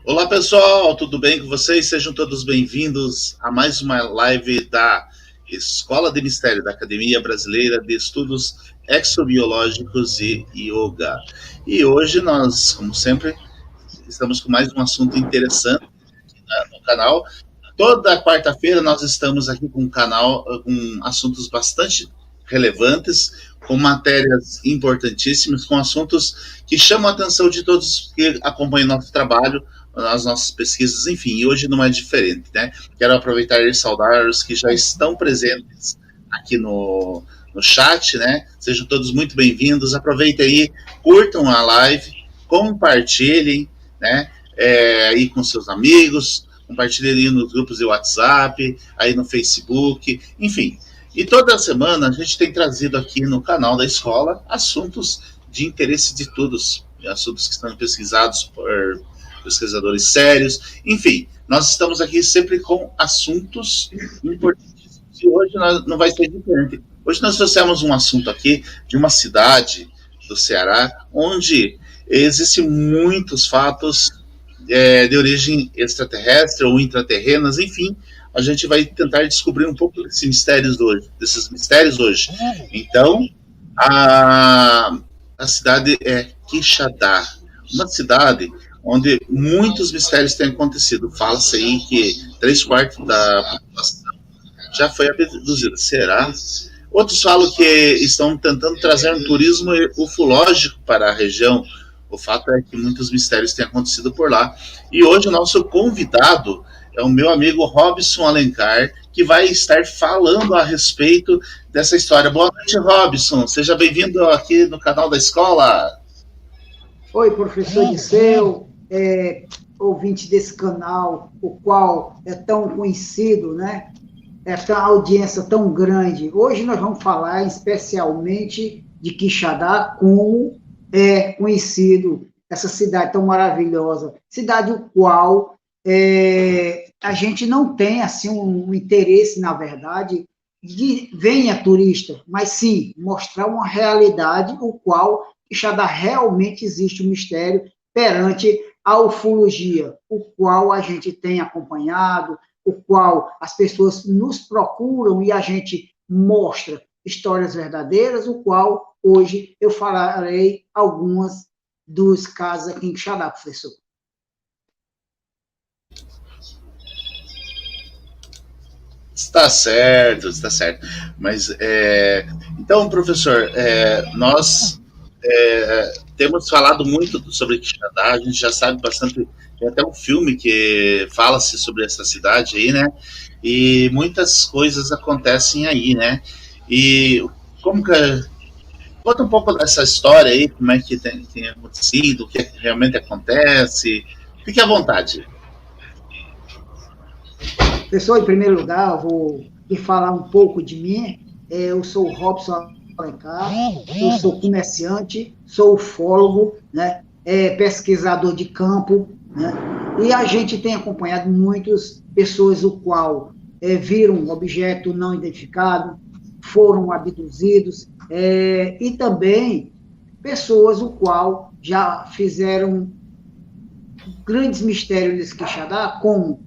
Olá pessoal, tudo bem com vocês? Sejam todos bem-vindos a mais uma live da Escola de Mistério da Academia Brasileira de Estudos Exobiológicos e Yoga. E hoje nós, como sempre, estamos com mais um assunto interessante no canal. Toda quarta-feira nós estamos aqui com um canal com assuntos bastante relevantes, com matérias importantíssimas, com assuntos que chamam a atenção de todos que acompanham o nosso trabalho, as nossas pesquisas, enfim, e hoje não é diferente, né? Quero aproveitar e saudar os que já estão presentes aqui no chat, né? Sejam todos muito bem-vindos, aproveitem aí, curtam a live, compartilhem, né? Aí com seus amigos, compartilhe ali nos grupos de WhatsApp, aí no Facebook, enfim. E toda semana a gente tem trazido aqui no canal da escola assuntos de interesse de todos, assuntos que estão pesquisados por pesquisadores sérios, enfim. Nós estamos aqui sempre com assuntos importantes. E hoje não vai ser diferente. Hoje nós trouxemos um assunto aqui de uma cidade do Ceará, onde existem muitos fatos de origem extraterrestre ou intraterrenas, enfim, a gente vai tentar descobrir um pouco desses mistérios hoje. Então, a, a cidade é Quixadá, uma cidade onde muitos mistérios têm acontecido. Fala-se aí que 3/4 da população já foi abduzida. Será? Outros falam que estão tentando trazer um turismo ufológico para a região. O fato é que muitos mistérios têm acontecido por lá. E hoje o nosso convidado é o meu amigo Robson Alencar, que vai estar falando a respeito dessa história. Boa noite, Robson. Seja bem-vindo aqui no canal da escola. Oi, professor Disseu, ouvinte desse canal, o qual é tão conhecido, né? Essa audiência tão grande. Hoje nós vamos falar especialmente de Quixadá, como é conhecido essa cidade tão maravilhosa, cidade o qual a gente não tem assim um interesse, na verdade, de venha turista, mas sim mostrar uma realidade o qual Quixadá realmente existe um mistério perante a ufologia, o qual a gente tem acompanhado, o qual as pessoas nos procuram e a gente mostra histórias verdadeiras, o qual hoje eu falarei algumas dos casos aqui em Quixadá, professor. Está certo, está certo. Mas, então, professor, nós temos falado muito sobre Quixadá, a gente já sabe bastante, tem até um filme que fala-se sobre essa cidade aí, né? E muitas coisas acontecem aí, né? E como que... Conta um pouco dessa história aí, como é que tem acontecido, o que realmente acontece. Fique à vontade. Pessoal, em primeiro lugar, eu vou lhe falar um pouco de mim. Eu sou o Robson Alencar, eu sou comerciante, sou ufólogo, né? Pesquisador de campo, né? E a gente tem acompanhado muitas pessoas o qual viram um objeto não identificado, foram abduzidos, e também pessoas o qual já fizeram grandes mistérios nesse Quixadá, como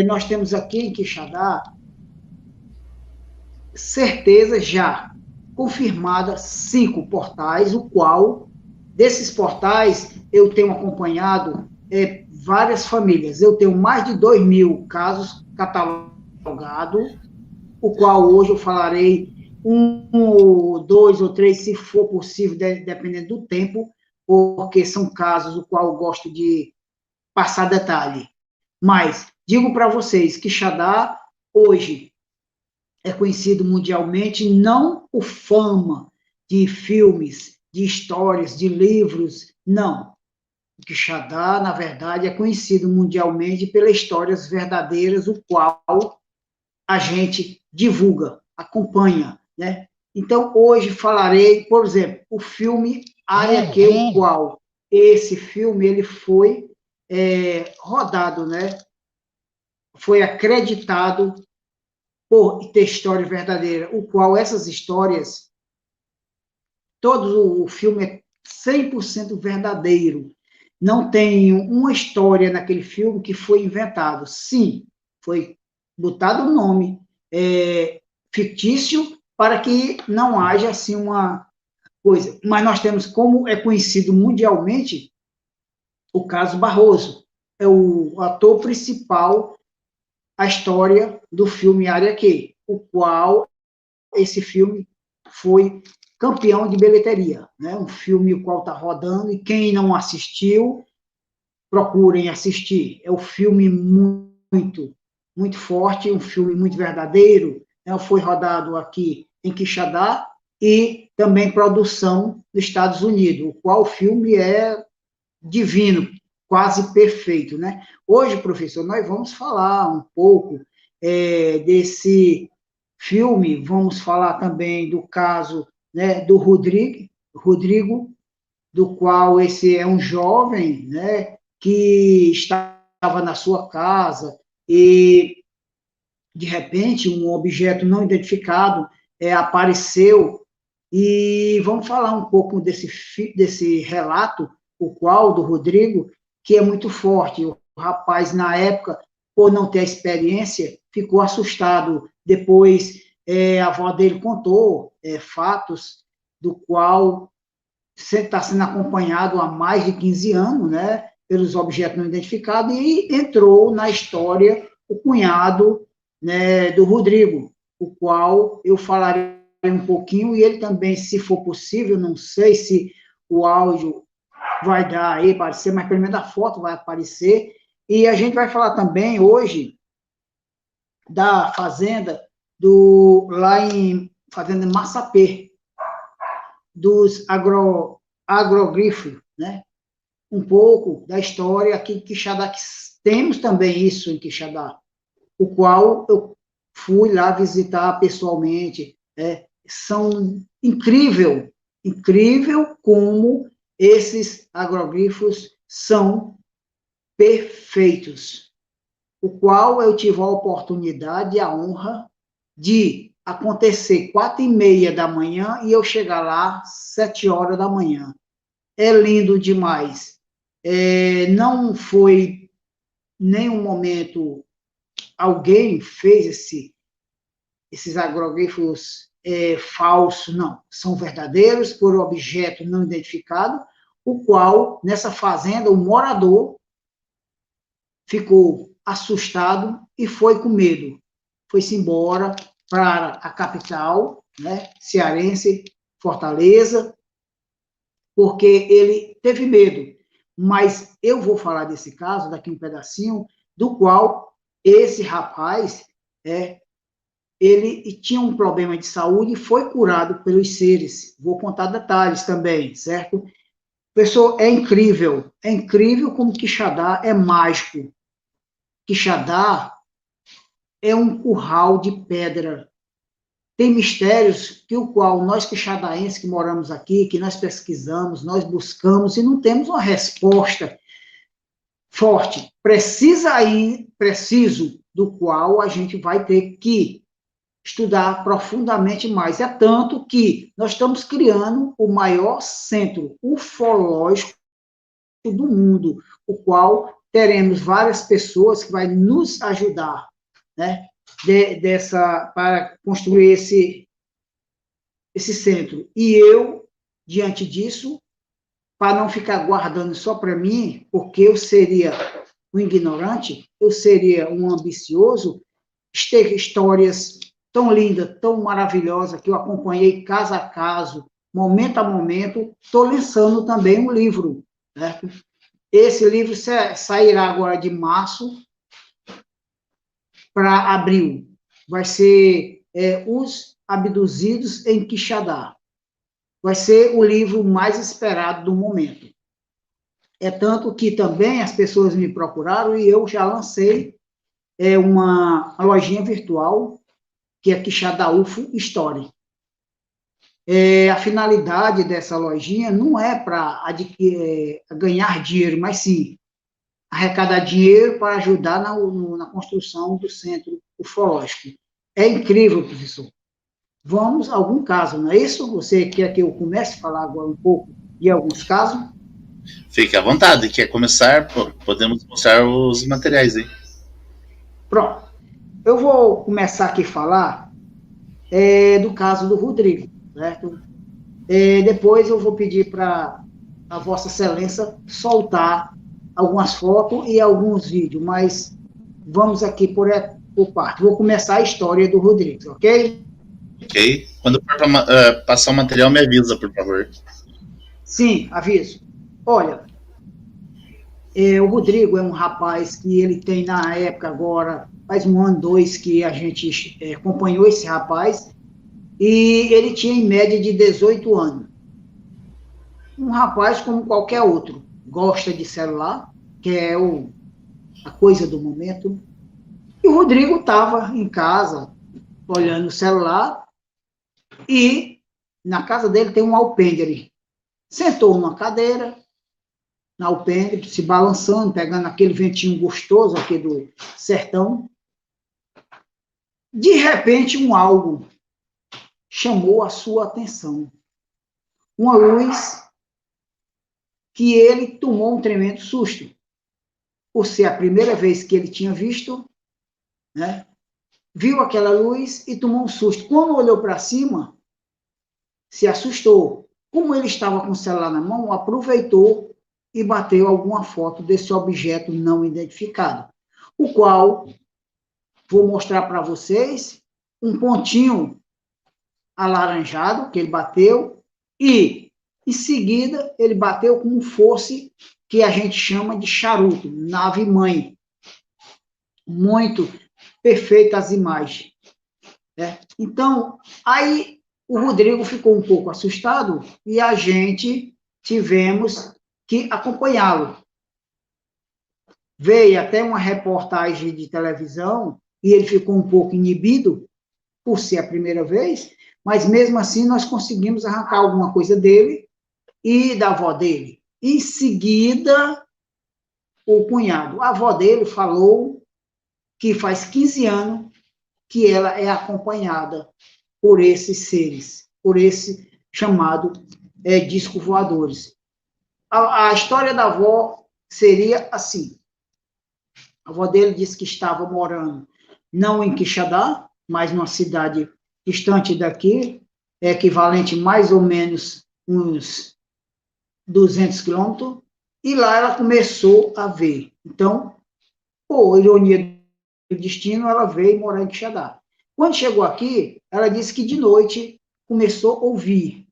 nós temos aqui em Quixadá certeza já confirmada 5 portais, o qual, desses portais, eu tenho acompanhado várias famílias. Eu tenho mais de 2.000 casos catalogados, o qual hoje eu falarei ou 2 ou 3, se for possível, dependendo do tempo, porque são casos o qual eu gosto de passar detalhe. Mas digo para vocês que Quixadá hoje é conhecido mundialmente não por fama de filmes, de histórias, de livros, não. Quixadá, na verdade, é conhecido mundialmente pelas histórias verdadeiras, o qual a gente divulga, acompanha, né? Então, hoje falarei, por exemplo, o filme Área Q, o qual esse filme ele foi rodado, né? Foi acreditado por ter história verdadeira, o qual essas histórias, todo o filme é 100% verdadeiro. não tem uma história naquele filme que foi inventado. Sim, foi botado um nome fictício para que não haja assim uma coisa. Mas nós temos, como é conhecido mundialmente, o caso Barroso. É o ator principal, a história do filme Área Q, o qual esse filme foi campeão de bilheteria, né? Um filme o qual está rodando, e quem não assistiu, procurem assistir. É um filme muito, muito forte, um filme muito verdadeiro, né? Foi rodado aqui em Quixadá e também produção dos Estados Unidos, o qual o filme é divino, quase perfeito, né? Hoje, professor, nós vamos falar um pouco desse filme, vamos falar também do caso, né, do Rodrigo, do qual esse é um jovem, né, que estava na sua casa e, de repente, um objeto não identificado apareceu. E vamos falar um pouco desse relato, o qual, do Rodrigo, que é muito forte. O rapaz, na época, por não ter experiência, ficou assustado. Depois, a avó dele contou fatos do qual está sendo acompanhado há mais de 15 anos, né, pelos objetos não identificados, e entrou na história o cunhado, né, do Rodrigo, o qual eu falarei um pouquinho, e ele também, se for possível, não sei se o áudio vai dar aí, aparecer, mas pelo menos a foto vai aparecer, e a gente vai falar também hoje da fazenda lá em Fazenda Massapê, dos agroglyphos, né? Um pouco da história aqui em Quixadá, que temos também isso em Quixadá, o qual eu fui lá visitar pessoalmente. São incrível como esses agroglifos são perfeitos, o qual eu tive a oportunidade e a honra de acontecer 4h30 da manhã e eu chegar lá 7 horas da manhã. É lindo demais. Não foi nenhum momento alguém fez esses agroglifos falsos, não. São verdadeiros por objeto não identificado, o qual, nessa fazenda, o morador ficou assustado e foi com medo. Foi-se embora para a capital, né, cearense, Fortaleza, porque ele teve medo. Mas eu vou falar desse caso daqui um pedacinho, do qual esse rapaz, ele tinha um problema de saúde e foi curado pelos seres. Vou contar detalhes também, certo? Pessoal, é incrível como Quixadá é mágico. Quixadá é um curral de pedra. Tem mistérios que o qual nós quixadaenses que moramos aqui, que nós pesquisamos, nós buscamos e não temos uma resposta forte. Preciso do qual a gente vai ter que estudar profundamente mais. É tanto que nós estamos criando o maior centro ufológico do mundo, o qual teremos várias pessoas que vai nos ajudar, né, para construir esse centro. E eu, diante disso, para não ficar guardando só para mim, porque eu seria um ignorante, eu seria um ambicioso, ter histórias tão lindas, tão maravilhosas, que eu acompanhei caso a caso, momento a momento, estou lançando também um livro, certo? Esse livro sairá agora de março para abril. Vai ser Os Abduzidos em Quixadá. Vai ser o livro mais esperado do momento. É tanto que também as pessoas me procuraram e eu já lancei uma lojinha virtual, que é Quixadá UFO Story. A finalidade dessa lojinha não é para ganhar dinheiro, mas sim arrecadar dinheiro para ajudar na construção do centro ufológico. É incrível, professor. Vamos a algum caso, não é isso? Você quer que eu comece a falar agora um pouco de alguns casos? Fique à vontade. Quer começar? Podemos mostrar os materiais aí. Pronto. Eu vou começar aqui a falar do caso do Rodrigo, certo? Depois eu vou pedir para a Vossa Excelência soltar algumas fotos e alguns vídeos, mas vamos aqui por parte. Vou começar a história do Rodrigo, ok? Ok. Quando for para passar o material, me avisa, por favor. Sim, aviso. Olha, o Rodrigo é um rapaz que ele tem na época agora, faz 1 ano, 2, que a gente acompanhou esse rapaz, e ele tinha em média de 18 anos. Um rapaz como qualquer outro, gosta de celular, que é a coisa do momento, e o Rodrigo estava em casa, olhando o celular, e na casa dele tem um alpendre. Sentou numa cadeira, na alpendre, se balançando, pegando aquele ventinho gostoso aqui do sertão. De repente, algo chamou a sua atenção. Uma luz que ele tomou um tremendo susto, por ser a primeira vez que ele tinha visto, né? Viu aquela luz e tomou um susto. Quando olhou para cima, se assustou. Como ele estava com o celular na mão, aproveitou e bateu alguma foto desse objeto não identificado, o qual vou mostrar para vocês um pontinho alaranjado que ele bateu e, em seguida, ele bateu como fosse que a gente chama de charuto, nave-mãe. Muito perfeitas as imagens. Né? Então, aí o Rodrigo ficou um pouco assustado e a gente tivemos que acompanhá-lo. Veio até uma reportagem de televisão e ele ficou um pouco inibido por ser a primeira vez, mas mesmo assim nós conseguimos arrancar alguma coisa dele e da avó dele. Em seguida, o cunhado, a avó dele falou que faz 15 anos que ela é acompanhada por esses seres, por esse chamado disco voadores. A história da avó seria assim. A avó dele disse que estava morando não em Quixadá, mas numa cidade distante daqui, equivalente mais ou menos uns 200 quilômetros, e lá ela começou a ver. Então, por ironia do destino, ela veio morar em Quixadá. Quando chegou aqui, ela disse que de noite começou a ouvir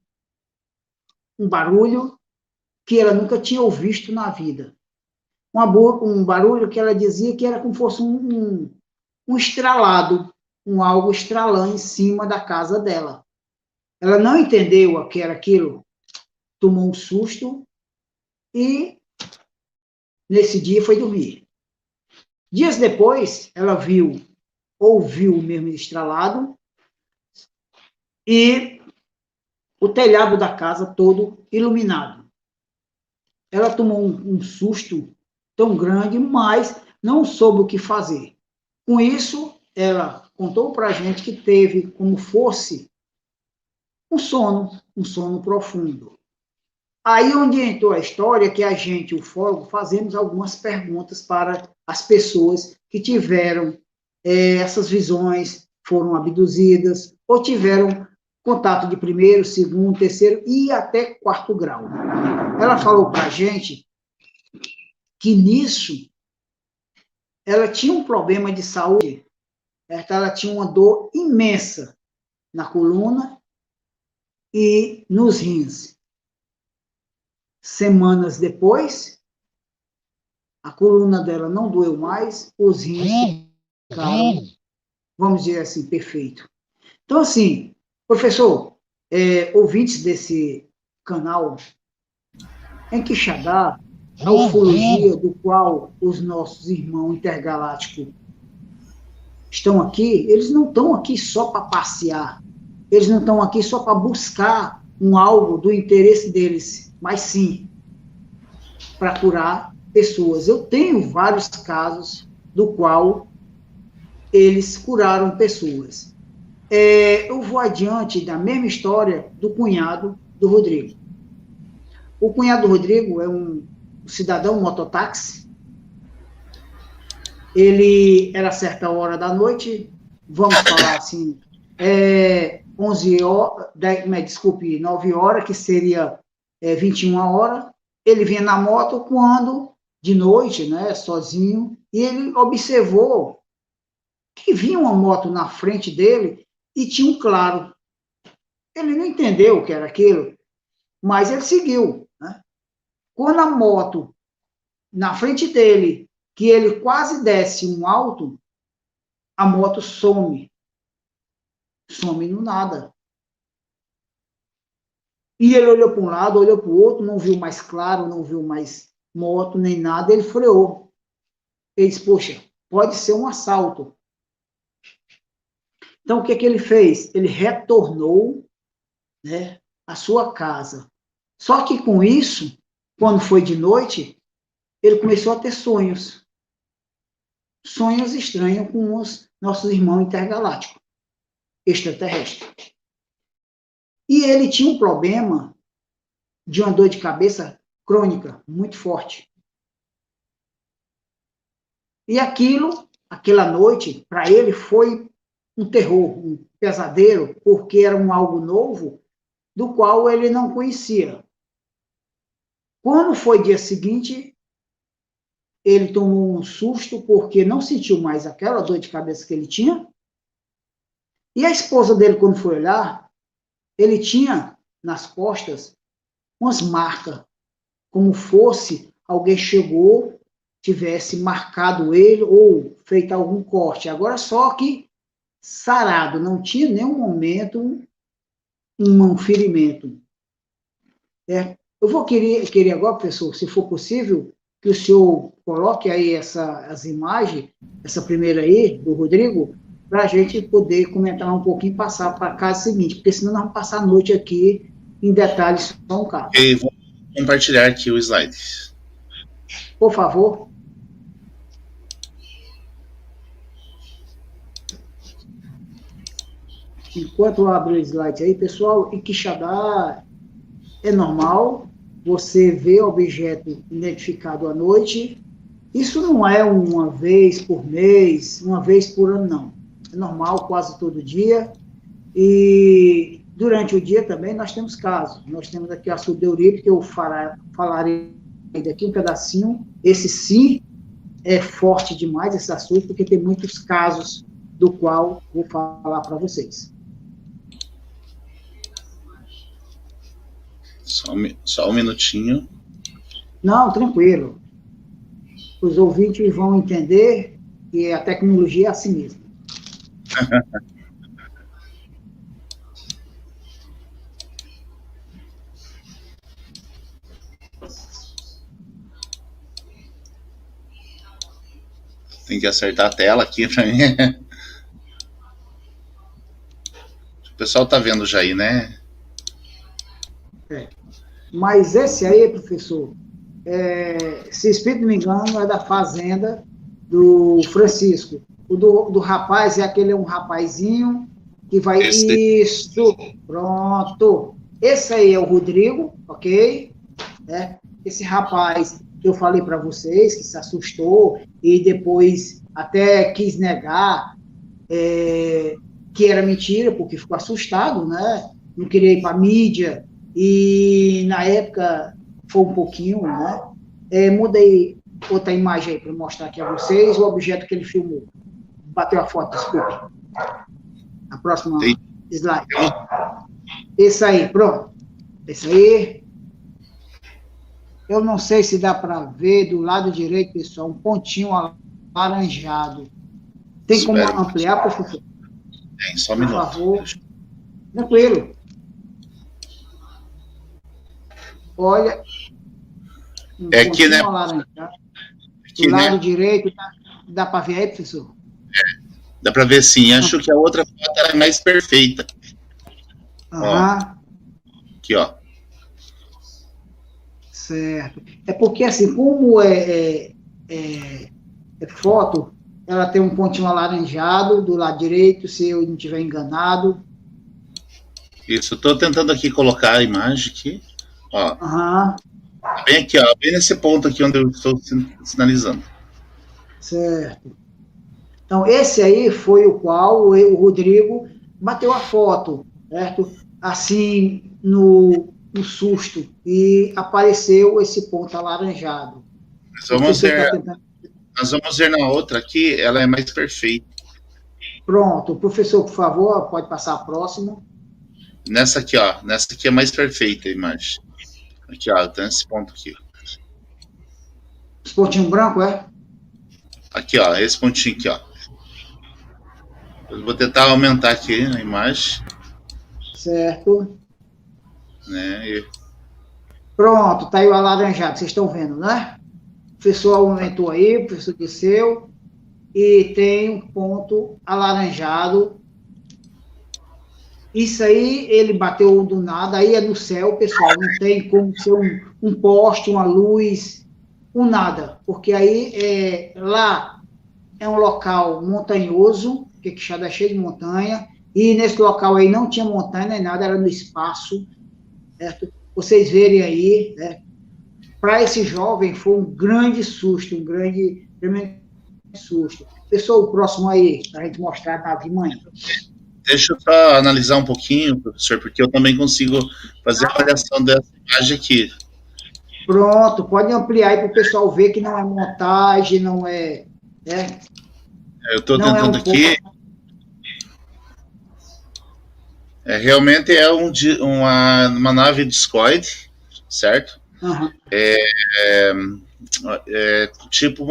um barulho que ela nunca tinha ouvido na vida. Um barulho que ela dizia que era como se fosse um estralado, algo estralando em cima da casa dela. Ela não entendeu o que era aquilo, tomou um susto e, nesse dia, foi dormir. Dias depois, ela ouviu o mesmo estralado e o telhado da casa todo iluminado. Ela tomou um susto tão grande, mas não soube o que fazer. Com isso, ela contou para a gente que teve como fosse um sono profundo. Aí onde entrou a história que a gente, ufólogo, fazemos algumas perguntas para as pessoas que tiveram essas visões, foram abduzidas ou tiveram contato de primeiro, segundo, terceiro e até quarto grau. Ela falou para a gente que nisso ela tinha um problema de saúde, ela tinha uma dor imensa na coluna e nos rins. Semanas depois, a coluna dela não doeu mais, os rins ficaram, vamos dizer assim, perfeito. Então, assim, professor, ouvintes desse canal, em Quixadá, a ufologia do qual os nossos irmãos intergalácticos estão aqui, eles não estão aqui só para passear, eles não estão aqui só para buscar algo do interesse deles, mas sim para curar pessoas. Eu tenho vários casos do qual eles curaram pessoas. Eu vou adiante da mesma história do cunhado do Rodrigo. O cunhado do Rodrigo é um o cidadão, um mototáxi. Ele era certa hora da noite, vamos falar assim, 11 horas, 9 horas, que seria 21 horas. Ele vinha na moto quando, de noite, né, sozinho, e ele observou que vinha uma moto na frente dele e tinha um claro. Ele não entendeu o que era aquilo, mas ele seguiu, né? Quando a moto, na frente dele, que ele quase desce um alto, a moto some. Some no nada. E ele olhou para um lado, olhou para o outro, não viu mais claro, não viu mais moto, nem nada, ele freou. Ele disse, poxa, pode ser um assalto. Então, o que ele fez? Ele retornou, né, à sua casa. Só que com isso, quando foi de noite, ele começou a ter sonhos. Sonhos estranhos com os nossos irmãos intergalácticos, extraterrestres. E ele tinha um problema de uma dor de cabeça crônica, muito forte. E aquela noite, para ele foi um terror, um pesadelo, porque era algo novo, do qual ele não conhecia. Quando foi dia seguinte, ele tomou um susto, porque não sentiu mais aquela dor de cabeça que ele tinha. E a esposa dele, quando foi olhar, ele tinha nas costas umas marcas, como fosse alguém chegou, tivesse marcado ele ou feito algum corte. Agora só que sarado, não tinha nenhum momento um ferimento. Eu vou querer agora, professor, se for possível, que o senhor coloque aí as imagens, essa primeira aí, do Rodrigo, para a gente poder comentar um pouquinho e passar para a casa seguinte, porque senão nós vamos passar a noite aqui em detalhes só um caso. Ok, vou compartilhar aqui o slide. Por favor. Enquanto eu abro o slide aí, pessoal, em Quixadá é normal você ver objeto identificado à noite. Isso não é uma vez por mês, uma vez por ano, não. É normal quase todo dia. E durante o dia também nós temos casos. Nós temos aqui o açude de Euripe, que eu falarei daqui um pedacinho. Esse sim é forte demais, esse açude, porque tem muitos casos do qual vou falar para vocês. Só um minutinho. Não, tranquilo. Os ouvintes vão entender que a tecnologia é assim mesmo. Tem que acertar a tela aqui para mim. O pessoal tá vendo já aí, né? Mas esse aí, professor, se espírito não me engano, é da fazenda do Francisco. O do rapaz um rapazinho que vai... Isso, pronto. Esse aí é o Rodrigo, ok? Esse rapaz que eu falei para vocês, que se assustou e depois até quis negar que era mentira, porque ficou assustado, né? Não queria ir para a mídia, e na época foi um pouquinho, né? Mudei outra imagem aí para mostrar aqui a vocês o objeto que ele filmou. Bateu a foto, desculpe. A próxima slide. Esse aí, pronto. Esse aí. Eu não sei se dá para ver do lado direito, pessoal, um pontinho alaranjado. Tem como ampliar, professor? Tem, só um minuto. Por favor. Tranquilo. Olha. Aqui, né? Do lado direito, dá para ver aí, professor? Dá para ver sim. Acho que a outra foto era mais perfeita. Ó, aqui, ó. Certo. É porque, assim, como é foto, ela tem um pontinho alaranjado do lado direito, se eu não estiver enganado. Isso, estou tentando aqui colocar a imagem aqui. Ó. Bem aqui, ó, bem nesse ponto aqui onde eu estou sinalizando. Certo. Então, esse aí foi o qual o Rodrigo bateu a foto, certo? Assim, no susto, e apareceu esse ponto alaranjado. Mas O vamos professor ver, está tentando. nós vamos ver na outra aqui, ela é mais perfeita. Pronto, o professor, por favor, pode passar a próxima. Nessa aqui, ó, nessa aqui é mais perfeita a imagem. Aqui, ó, tem esse ponto aqui. Os pontinhos brancos, é? Aqui, ó, esse pontinho aqui, ó. Eu vou tentar aumentar aqui a imagem, Certo. né? E, Pronto, tá aí o alaranjado, vocês estão vendo, né? O professor aumentou aí, o professor desceu, e tem um ponto alaranjado. Isso aí, ele bateu do nada, aí é no céu, pessoal, não tem como ser um poste, uma luz, um nada, porque aí lá é um local montanhoso, que Quixadá é cheio de montanha, e nesse local aí não tinha montanha nem nada, era no espaço, certo? Vocês verem aí, né? Para esse jovem foi um grande susto, um grande, tremendo susto. Pessoal, o próximo aí, para a gente mostrar a nave mãe. deixa eu só analisar um pouquinho, professor, porque eu também consigo fazer a avaliação dessa imagem aqui. Pronto, pode ampliar aí para o pessoal ver que não é montagem, não é, né? Eu estou Não é tentando um aqui. ponto. Realmente é uma nave discoide, certo? Uhum. Tipo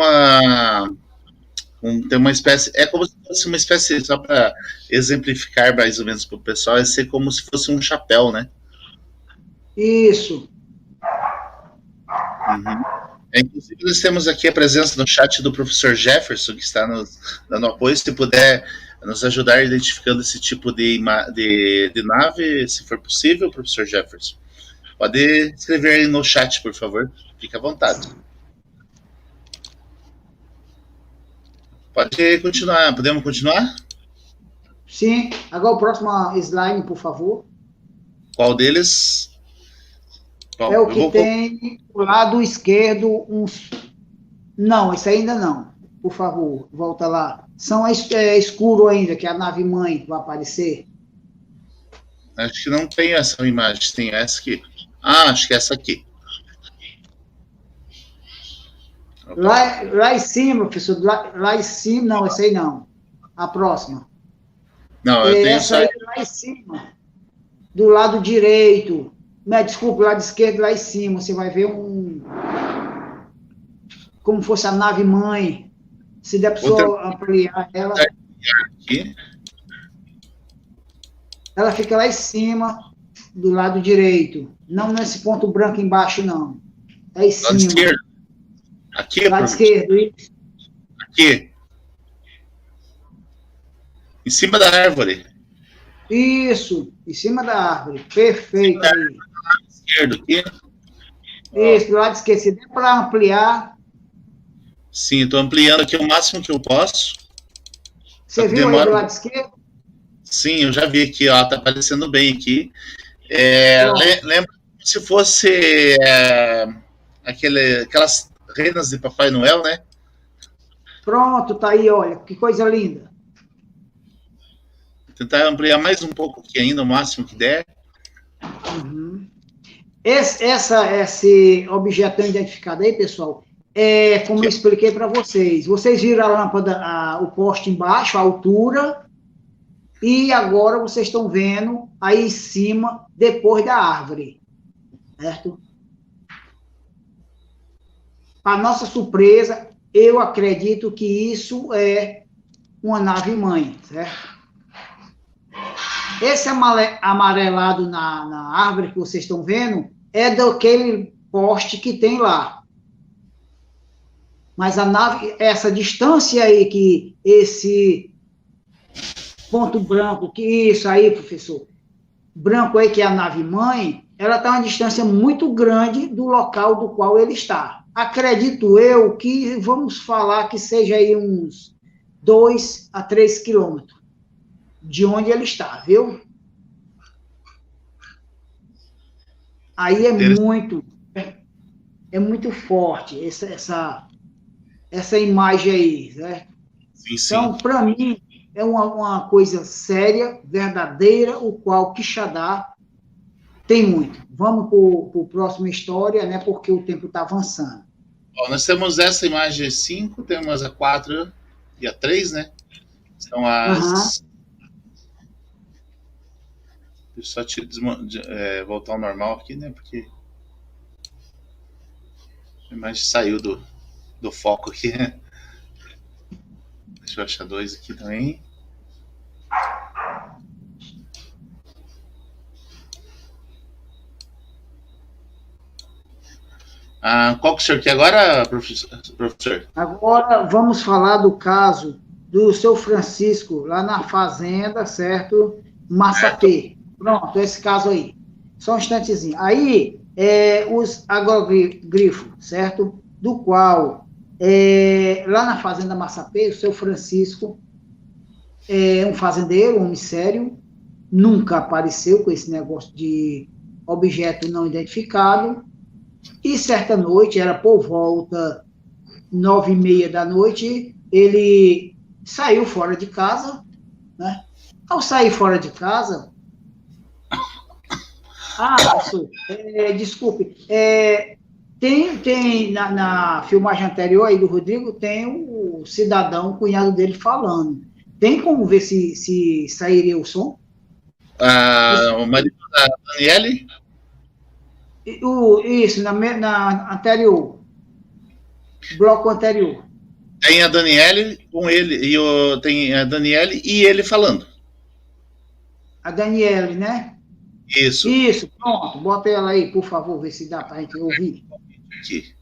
tem uma espécie, é como se fosse uma espécie, só para exemplificar mais ou menos para o pessoal, é ser como se fosse um chapéu, né? Isso. Uhum. Inclusive, nós temos aqui a presença no chat do professor Jefferson, que está nos dando apoio. Se puder nos ajudar identificando esse tipo de nave, se for possível, professor Jefferson. Pode escrever aí no chat, por favor. Fique à vontade. Pode continuar. Podemos continuar? Sim. Agora o próximo slide, por favor. Qual deles? Bom, É o eu que vou. tem do lado esquerdo uns. Não, esse ainda não. Por favor, volta lá. São escuro ainda, que é a nave mãe vai aparecer. Acho que não tem essa imagem, tem essa aqui. Ah, acho que é essa aqui. Lá em cima, professor, lá em cima, não, essa aí não. A próxima. Não, eu tenho Essa aí lá em cima, do lado direito. Não, desculpa, lado esquerdo, lá em cima, você vai ver como fosse a nave mãe. Se der para pessoa ampliar ela, aqui. ela fica lá em cima, do lado direito. Não nesse ponto branco embaixo, não. É em cima. Lado esquerdo. Aqui, lado esquerdo, isso. Aqui. Em cima da árvore. Isso, em cima da árvore. Perfeito. Do lado esquerdo aqui. Isso, do lado esquerdo. Se der para ampliar. Sim, estou ampliando aqui o máximo que eu posso. Você viu aí do lado esquerdo? Sim, eu já vi aqui, ó, tá aparecendo bem aqui. Lembra se fosse aquelas renas de Papai Noel, né? Pronto, tá aí, olha, que coisa linda. Vou tentar ampliar mais um pouco aqui ainda, o máximo que der. Uhum. Esse objeto identificado aí, pessoal, como eu expliquei para vocês. Vocês viram a lâmpada, o poste embaixo, a altura, e agora vocês estão vendo aí em cima, depois da árvore, certo? Para nossa surpresa, eu acredito que isso é uma nave-mãe, certo? Esse amarelado na árvore que vocês estão vendo é daquele poste que tem lá. Mas a nave, essa distância aí que esse ponto branco, que isso aí, professor, branco aí que é a nave-mãe, ela está a uma distância muito grande do local do qual ele está. Acredito eu que vamos falar que seja aí uns 2 a 3 quilômetros de onde ele está, viu? Aí é muito. é muito forte essa imagem aí, né? Sim, sim. Então, para mim, é uma coisa séria, verdadeira, o qual Quixadá tem muito. Vamos para o próximo história, né? Porque o tempo está avançando. Ó, nós temos essa imagem 5, temos a 4 e a 3, né? São Aham. as. Deixa eu só voltar ao normal aqui, né? Porque a imagem saiu do foco aqui. Deixa eu achar 2 aqui também. Qual que o senhor quer agora, professor? Agora, vamos falar do caso do seu Francisco, lá na fazenda, certo? Certo. Massapê. Pronto, esse caso aí. Só um instantezinho. Aí, os agrogrifos, certo? Do qual, lá na fazenda Massapê, o seu Francisco é um fazendeiro, um homem sério, nunca apareceu com esse negócio de objeto não identificado, e certa noite, era por volta 9h30 da noite, ele saiu fora de casa, né? Ao sair fora de casa, professor, desculpe, tem na filmagem anterior aí do Rodrigo, tem o cidadão, o cunhado dele falando. Tem como ver se sairia o som? O marido da Daniele? Isso, na anterior, bloco anterior. Tem a Daniele com ele, tem a Daniele e ele falando. A Daniele, né? Isso. Isso, pronto. Bota ela aí, por favor, ver se dá para a gente ouvir. Aqui.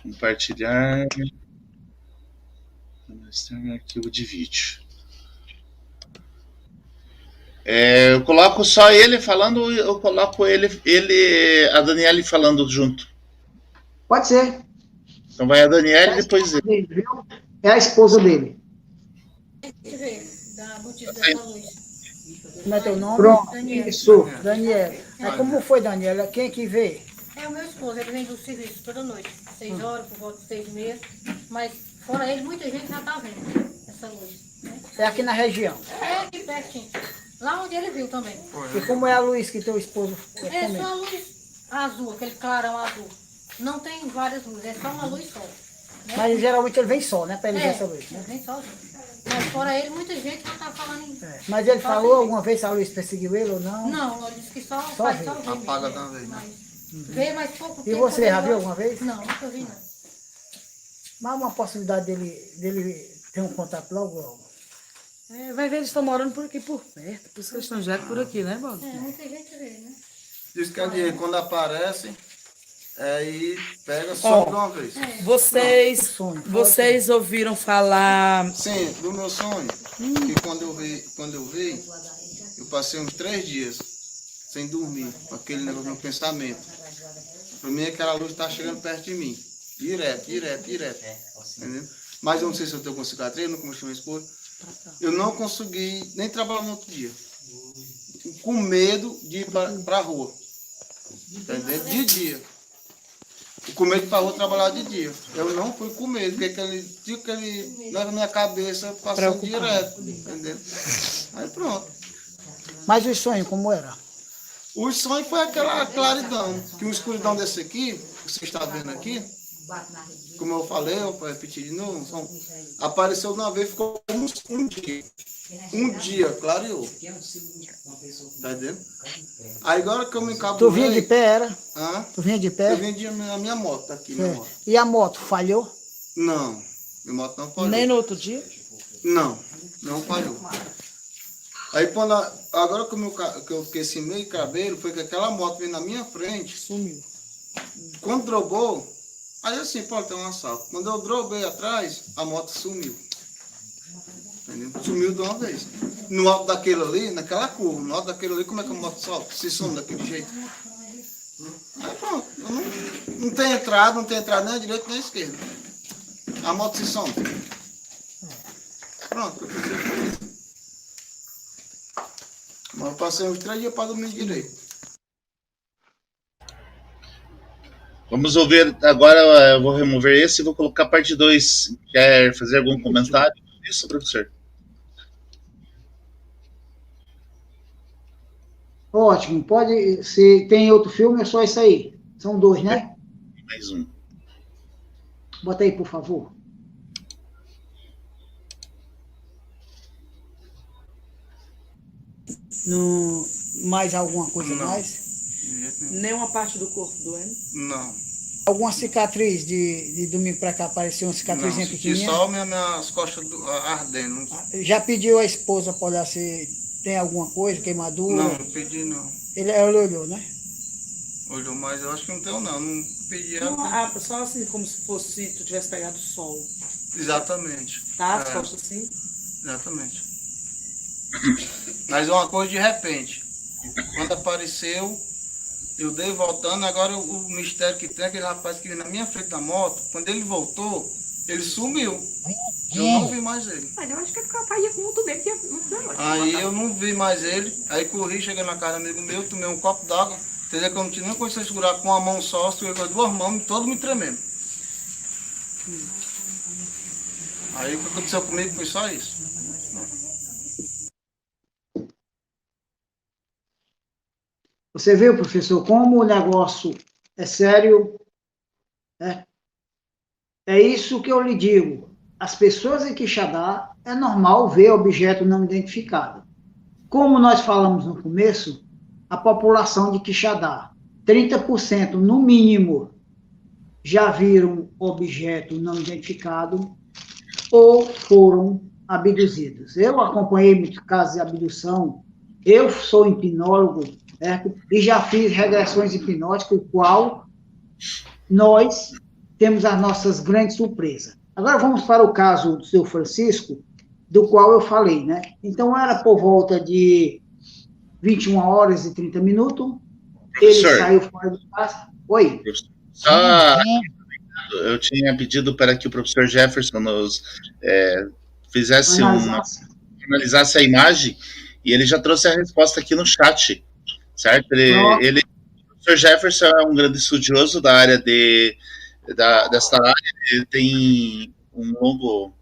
Compartilhar. Arquivo de vídeo. Eu coloco só ele falando, eu coloco a Daniele falando junto. Pode ser. Então vai a Daniele e depois ele. Dele, viu? É a esposa dele. Da motivo dessa luz. Como é teu nome? Pronto, Daniel. Isso, Daniela. Como foi, Daniela? Quem que vê? É o meu esposo, ele vem do serviço toda noite, 6 horas, por volta de 6h30. Mas fora ele, muita gente já tá vendo essa luz. Né? É aqui na região. É aqui pertinho. Lá onde ele viu também. E como é a luz que teu esposo É só a luz azul, aquele clarão azul. Não tem várias luzes, é só uma luz só. Né? Mas geralmente ele vem só, né? Para ele ver essa luz. Né? Vem só. Mas fora ele, muita gente já tá falando em. Mas ele falou alguma vez se a luz perseguiu ele ou não? Não, ele disse que só Só faz vê. só ver. Apaga da vez, né? Vê mais pouco tempo. E você, já viu alguma vez? Não, nunca vi, não. Mas uma possibilidade dele ter um contato logo. Vai ver, eles estão morando por aqui, por perto. Por isso que eles estão direto por aqui, né, Bob? Muita gente vê, né? Diz que ali, quando aparece, aí pega só de uma vez. Vocês ouviram falar... Sim, do meu sonho, que quando eu vi, eu passei uns 3 dias sem dormir, com aquele negócio no pensamento. Para mim, aquela luz está chegando perto de mim. Direto. Entendeu? Mas eu não sei se eu estou com cicatriz, não comecei minha esposa. Eu não consegui nem trabalhar no outro dia. Com medo de ir para a rua. Entendeu? De dia. Com medo de ir para a rua trabalhar de dia. Eu não fui com medo, porque aquele na minha cabeça passando direto. Entendeu? Aí pronto. Mas o sonho, como era? O sonho foi aquela claridão. Que uma escuridão desse aqui, que você está vendo aqui, como eu falei, eu vou repetir de novo, apareceu de uma vez e ficou um dia. Um dia, clareou. Tá entendendo? Aí agora que eu me encabulei... Tu vinha de pé, era? Hã? Tu vinha de pé? Eu vim na minha moto, tá aqui, minha moto. E a moto, falhou? Não, minha moto não falhou. Nem no outro dia? Não falhou. Aí quando agora que eu fiquei assim meio cabelo, foi que aquela moto veio na minha frente. Sumiu. Quando drobou, aí assim, pode ter um assalto. Quando eu drobei atrás, a moto sumiu. Entendeu? Sumiu de uma vez. No alto daquele ali, naquela curva, no alto daquele ali, como é que a moto solta? Se some daquele jeito. Aí pronto, não tem entrada nem à direita nem à esquerda. A moto se some. Pronto, eu pensei. Mas eu passei uns 3 dias para dormir direito. Vamos ouvir agora, eu vou remover esse e vou colocar a parte 2. Quer fazer algum comentário? Isso, professor. Ótimo, pode. Se tem outro filme, é só isso aí. São 2, né? Mais um. Bota aí, por favor. No, mais alguma coisa Não. mais? Nenhuma parte do corpo doendo? Não. Alguma cicatriz de domingo para cá apareceu uma Não, cicatrizinha senti pequenininha? só minhas costas ardendo. Já pediu a esposa para olhar se tem alguma coisa, queimadura? Não, não pedi não. Ela olhou, né? Olhou, mas eu acho que não tenho não. Não pedi ela. Não, só assim, como se fosse tu tivesse pegado sol. Exatamente. Tá? As É, costas assim? exatamente. Mas é uma coisa de repente. Quando apareceu, eu dei voltando, agora o mistério que tem, aquele rapaz que veio na minha frente da moto, quando ele voltou, ele sumiu. Eu não vi mais ele. Mas eu acho que é porque o pai ia com muito bem, tinha muito negócio. Aí eu não vi mais ele, aí corri, cheguei na casa do amigo meu, tomei um copo d'água, entendeu? Que eu não tinha nem condição de segurar com uma mão só, segurei com as duas mãos, todo me tremendo. Aí o que aconteceu comigo foi só isso. Você viu, professor, como o negócio é sério, né? É isso que eu lhe digo. As pessoas em Quixadá, é normal ver objeto não identificado. Como nós falamos no começo, a população de Quixadá, 30% no mínimo, já viram objeto não identificado ou foram abduzidos. Eu acompanhei muitos casos de abdução, eu sou hipnólogo, certo? E já fiz regressões hipnóticas, o qual nós temos as nossas grandes surpresas. Agora vamos para o caso do seu Francisco, do qual eu falei, né? Então era por volta de 21 horas e 30 minutos, ele Professor, saiu fora de casa. Oi. só eu tinha pedido para que o professor Jefferson nos fizesse analisasse a imagem e ele já trouxe a resposta aqui no chat, certo? O professor Jefferson é um grande estudioso da área desta área, ele tem um longo,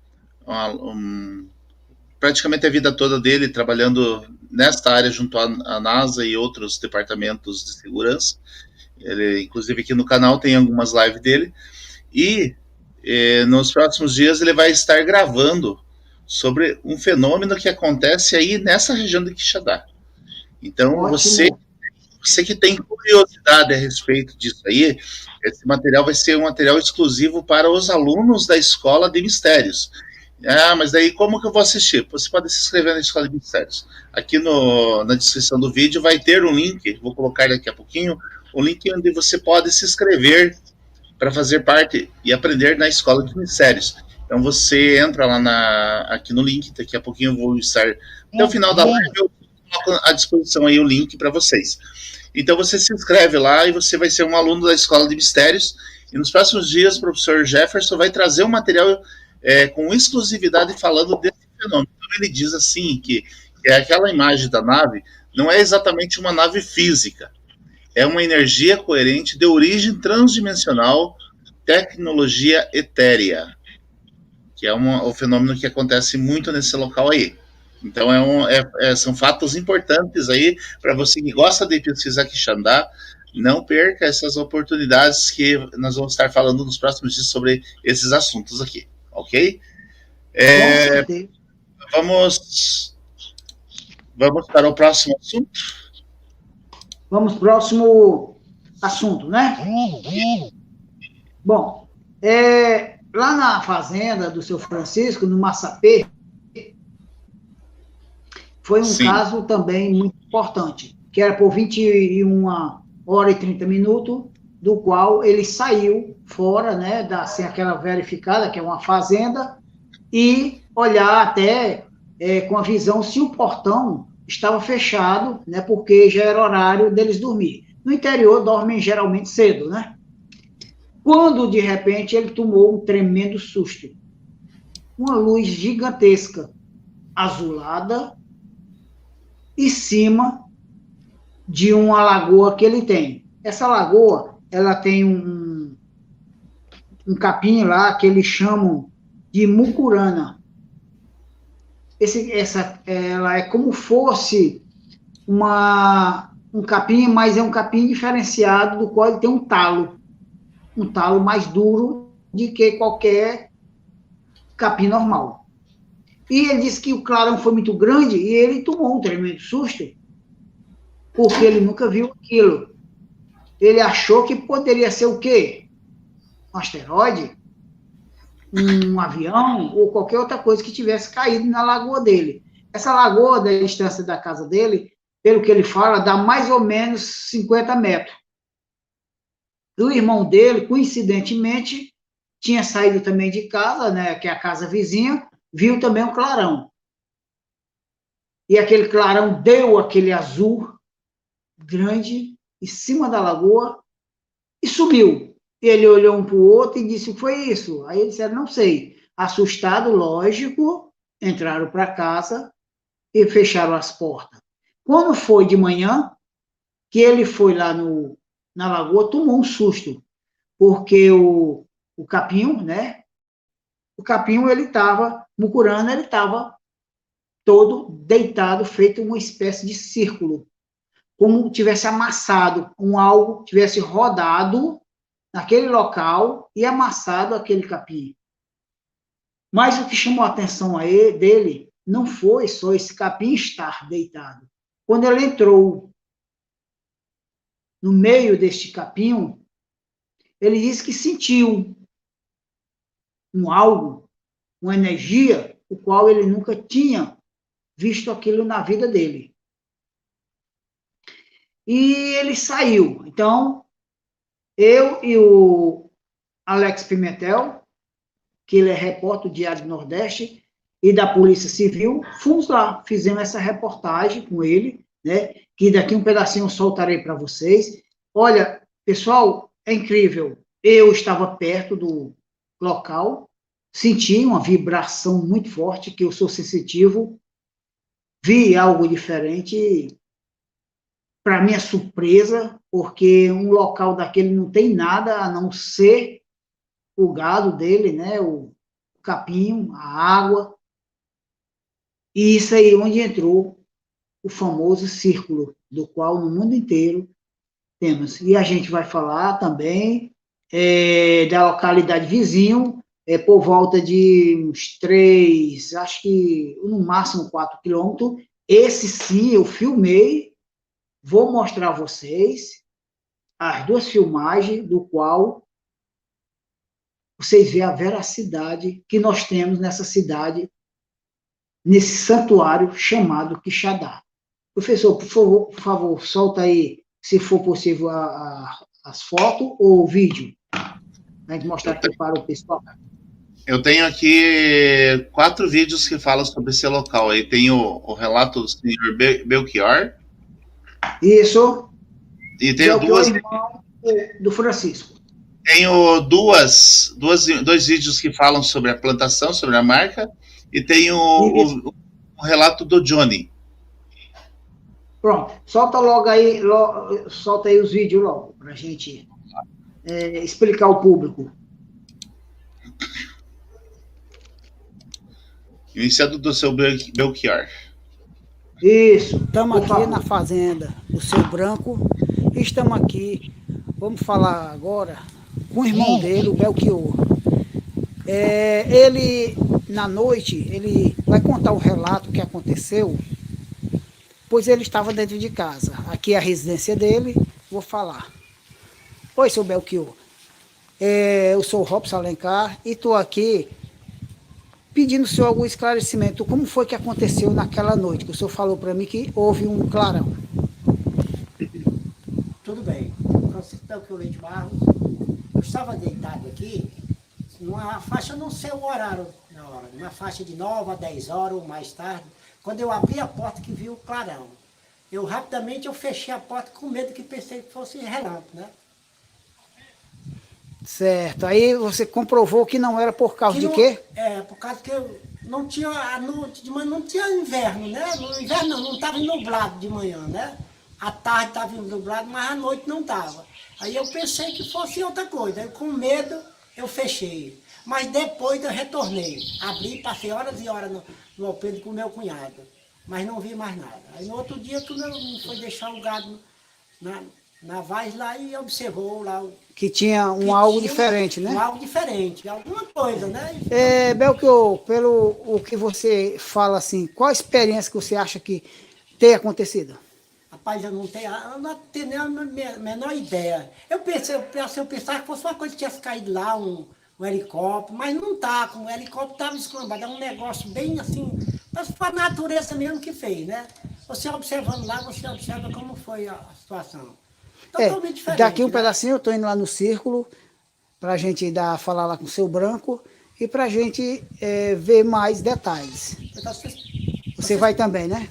praticamente a vida toda dele trabalhando nesta área junto à NASA e outros departamentos de segurança. Ele, inclusive aqui no canal tem algumas lives dele. E nos próximos dias ele vai estar gravando sobre um fenômeno que acontece aí nessa região de Quixadá. Então, você que tem curiosidade a respeito disso aí, esse material vai ser um material exclusivo para os alunos da Escola de Mistérios. Ah, mas daí como que eu vou assistir? Você pode se inscrever na Escola de Mistérios. Aqui na descrição do vídeo vai ter um link, vou colocar daqui a pouquinho, um link onde você pode se inscrever para fazer parte e aprender na Escola de Mistérios. Então você entra lá aqui no link, daqui a pouquinho eu vou estar, até o final da live eu coloco à disposição aí o link para vocês. Então você se inscreve lá e você vai ser um aluno da Escola de Mistérios, e nos próximos dias o professor Jefferson vai trazer um material com exclusividade falando desse fenômeno. Então ele diz assim que aquela imagem da nave não é exatamente uma nave física, é uma energia coerente de origem transdimensional, tecnologia etérea, que é o fenômeno que acontece muito nesse local aí. Então são fatos importantes aí para você que gosta de pesquisar Quixadá. Não perca essas oportunidades que nós vamos estar falando nos próximos dias sobre esses assuntos aqui, ok? Vamos para o próximo assunto? Vamos para o próximo assunto, né? Bom, lá na fazenda do seu Francisco, no Massapê, foi um caso também muito importante, que era por 21 horas e 30 minutos, do qual ele saiu fora, né, sem aquela verificada, que é uma fazenda, e olhar até com a visão se o portão estava fechado, né, porque já era horário deles dormir. No interior, dormem geralmente cedo, né? Quando, de repente, ele tomou um tremendo susto. Uma luz gigantesca, azulada, em cima de uma lagoa que ele tem. Essa lagoa, ela tem um capim lá que eles chamam de mucurana. Ela é como fosse um capim, mas é um capim diferenciado, do qual ele tem um talo mais duro do que qualquer capim normal. E ele disse que o clarão foi muito grande e ele tomou um tremendo susto, porque ele nunca viu aquilo. Ele achou que poderia ser o quê? Um asteroide, um avião ou qualquer outra coisa que tivesse caído na lagoa dele. Essa lagoa, da distância da casa dele, pelo que ele fala, dá mais ou menos 50 metros. E o irmão dele, coincidentemente, tinha saído também de casa, né, que é a casa vizinha, viu também um clarão. E aquele clarão deu aquele azul grande em cima da lagoa e sumiu. Ele olhou um para o outro e disse, foi isso? Aí eles disseram, não sei. Assustado, lógico, entraram para casa e fecharam as portas. Quando foi de manhã, que ele foi lá na lagoa, tomou um susto, porque o capinho, né? O capinho, ele estava, mucurana, ele estava todo deitado, feito uma espécie de círculo, como tivesse amassado, algo tivesse rodado naquele local e amassado aquele capim. Mas o que chamou a atenção dele não foi só esse capim estar deitado. Quando ele entrou no meio deste capim, ele disse que sentiu algo, uma energia, o qual ele nunca tinha visto aquilo na vida dele. E ele saiu. Então, eu e o Alex Pimentel, que ele é repórter do Diário do Nordeste e da Polícia Civil, fomos lá, fizemos essa reportagem com ele, né? Que daqui um pedacinho eu soltarei para vocês. Olha, pessoal, é incrível. Eu estava perto do local, senti uma vibração muito forte, que eu sou sensitivo, vi algo diferente, para minha surpresa, porque um local daquele não tem nada a não ser o gado dele, né, o capim, a água, e isso aí onde entrou o famoso círculo, do qual no mundo inteiro temos. E a gente vai falar também da localidade vizinho, por volta de uns 3, acho que no máximo 4 quilômetros. Esse sim eu filmei, vou mostrar a vocês as duas filmagens, do qual vocês veem a veracidade que nós temos nessa cidade, nesse santuário chamado Quixadá. Professor, por favor, solta aí, se for possível, as fotos ou o vídeo. A gente mostrar aqui para o pessoal. Eu tenho aqui 4 vídeos que falam sobre esse local. Aí tem o relato do senhor Belchior. Isso. E tenho duas... irmão do Francisco. Tenho dois vídeos que falam sobre a plantação, sobre a marca. E tenho o relato do Johnny. Pronto. Solta logo aí, solta aí os vídeos logo, para a gente explicar ao público. Iniciado do seu Belchior. Isso. Estamos aqui na fazenda do Seu Branco. E estamos aqui, vamos falar agora com o irmão dele, o Belchior. Ele, na noite, ele vai contar o relato que aconteceu, pois ele estava dentro de casa. Aqui é a residência dele, vou falar. Oi, seu Belchior. Eu sou o Robson Alencar e estou aqui pedindo ao senhor algum esclarecimento. Como foi que aconteceu naquela noite? Que o senhor falou para mim que houve um clarão. Tudo bem. Francisco Belchior Leite Barros. Eu estava deitado aqui, numa faixa, não sei o horário na hora, numa faixa de 9 a 10 horas ou mais tarde, quando eu abri a porta que vi o clarão. Eu rapidamente fechei a porta com medo, que pensei que fosse relâmpago, né? Certo. Aí você comprovou que não era por causa de quê? Por causa que eu não tinha, de manhã não tinha inverno, né? No inverno não estava nublado de manhã, né? À tarde estava nublado, mas à noite não estava. Aí eu pensei que fosse outra coisa. Aí, com medo, eu fechei. Mas depois eu retornei. Abri, passei horas e horas no alpendre com o meu cunhado. Mas não vi mais nada. Aí no outro dia tu não foi deixar o gado na vaz lá e observou lá Que tinha algo diferente, né? algo diferente, alguma coisa, né? Belchior, pelo o que você fala assim, qual a experiência que você acha que tem acontecido? Rapaz, eu não tenho nem a menor ideia. Eu pensava que fosse uma coisa que tivesse caído lá, um helicóptero, mas não tá, como o helicóptero estava escambado, é um negócio bem assim, mas foi a natureza mesmo que fez, né? Você observando lá, você observa como foi a situação. Totalmente diferente. Daqui um né? pedacinho eu estou indo lá no círculo, para a gente falar lá com o seu Branco, e para a gente ver mais detalhes. Então, Você vai também, né?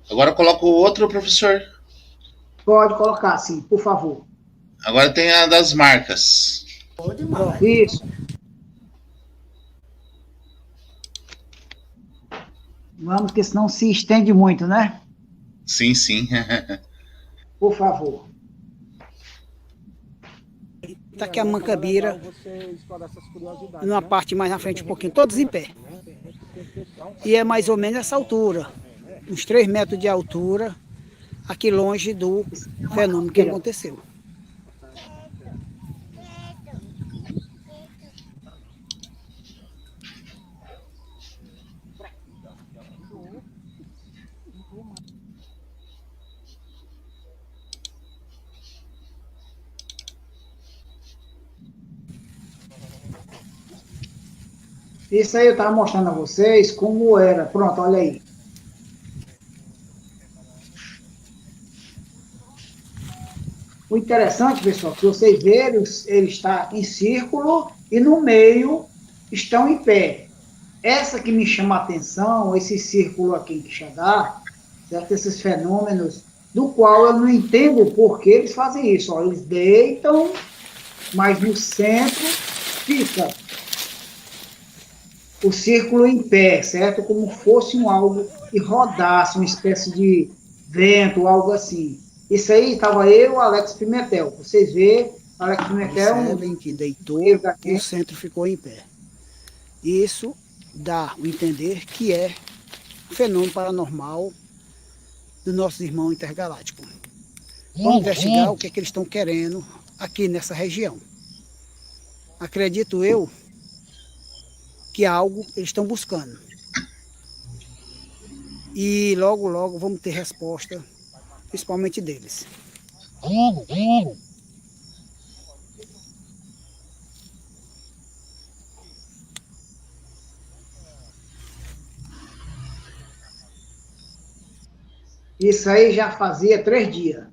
Agora eu coloco o outro, professor. Pode colocar, sim, por favor. Agora tem a das marcas. Bom demais. Isso. Vamos, porque senão se estende muito, né? Sim, sim. Por favor. Está aqui a Mancabeira, numa parte mais na frente um pouquinho, todos em pé. E é mais ou menos essa altura, uns 3 metros de altura, aqui longe do fenômeno que aconteceu. Isso aí eu estava mostrando a vocês como era. Pronto, olha aí. O interessante, pessoal, que vocês verem, ele está em círculo e no meio estão em pé. Essa que me chama a atenção, esse círculo aqui em Quixadá, certo? Esses fenômenos, do qual eu não entendo por que eles fazem isso. Ó, eles deitam, mas no centro fica o círculo em pé, certo? Como fosse algo que rodasse, uma espécie de vento, algo assim. Isso aí estava eu e o Alex Pimentel. Vocês veem, Alex Pimentel... Percebem que deitou, o centro ficou em pé. Isso dá a entender que é um fenômeno paranormal do nosso irmão intergaláctico. Vamos investigar o que eles estão querendo aqui nessa região. Acredito eu que algo eles estão buscando. E logo, logo vamos ter resposta, principalmente deles. Isso aí já fazia 3 dias.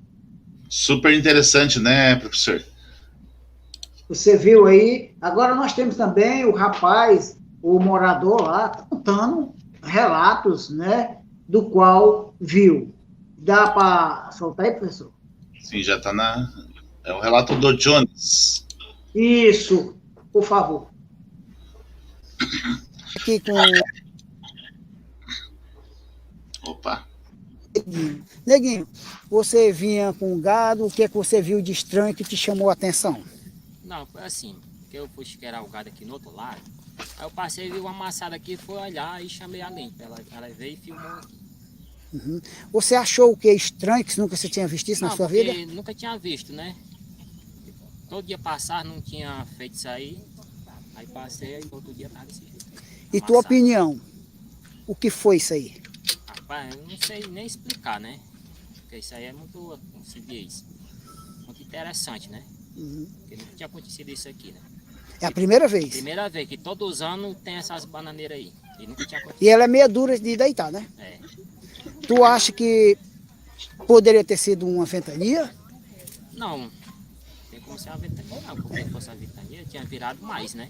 Super interessante, né, professor? Você viu aí? Agora nós temos também o rapaz, o morador lá, contando relatos, né, do qual viu. Dá para soltar aí, professor? Sim, já está na... É o relato do Jones. Isso, por favor. Aqui com Opa. Neguinho, você vinha com gado, o que é que você viu de estranho que te chamou a atenção? Não, foi assim, porque eu fui esquerar o gado aqui no outro lado, aí eu passei, vi uma amassada aqui, fui olhar e chamei a lente, ela veio e filmou aqui. Uhum. Você achou o que estranho, que nunca você tinha visto isso na sua vida? Nunca tinha visto, né? Todo dia passar não tinha feito isso aí passei e outro dia tava desse jeito. E tua opinião, o que foi isso aí? Rapaz, eu não sei nem explicar, né? Porque isso aí é muito, como se diz, muito interessante, né? Porque nunca tinha acontecido isso aqui, né? É a primeira vez? Primeira vez, que todos os anos tem essas bananeiras aí. E nunca tinha acontecido. E ela é meia dura de deitar, né? É. Tu acha que poderia ter sido uma ventania? Não, tem como ser uma ventania não, porque se fosse uma ventania tinha virado mais, né?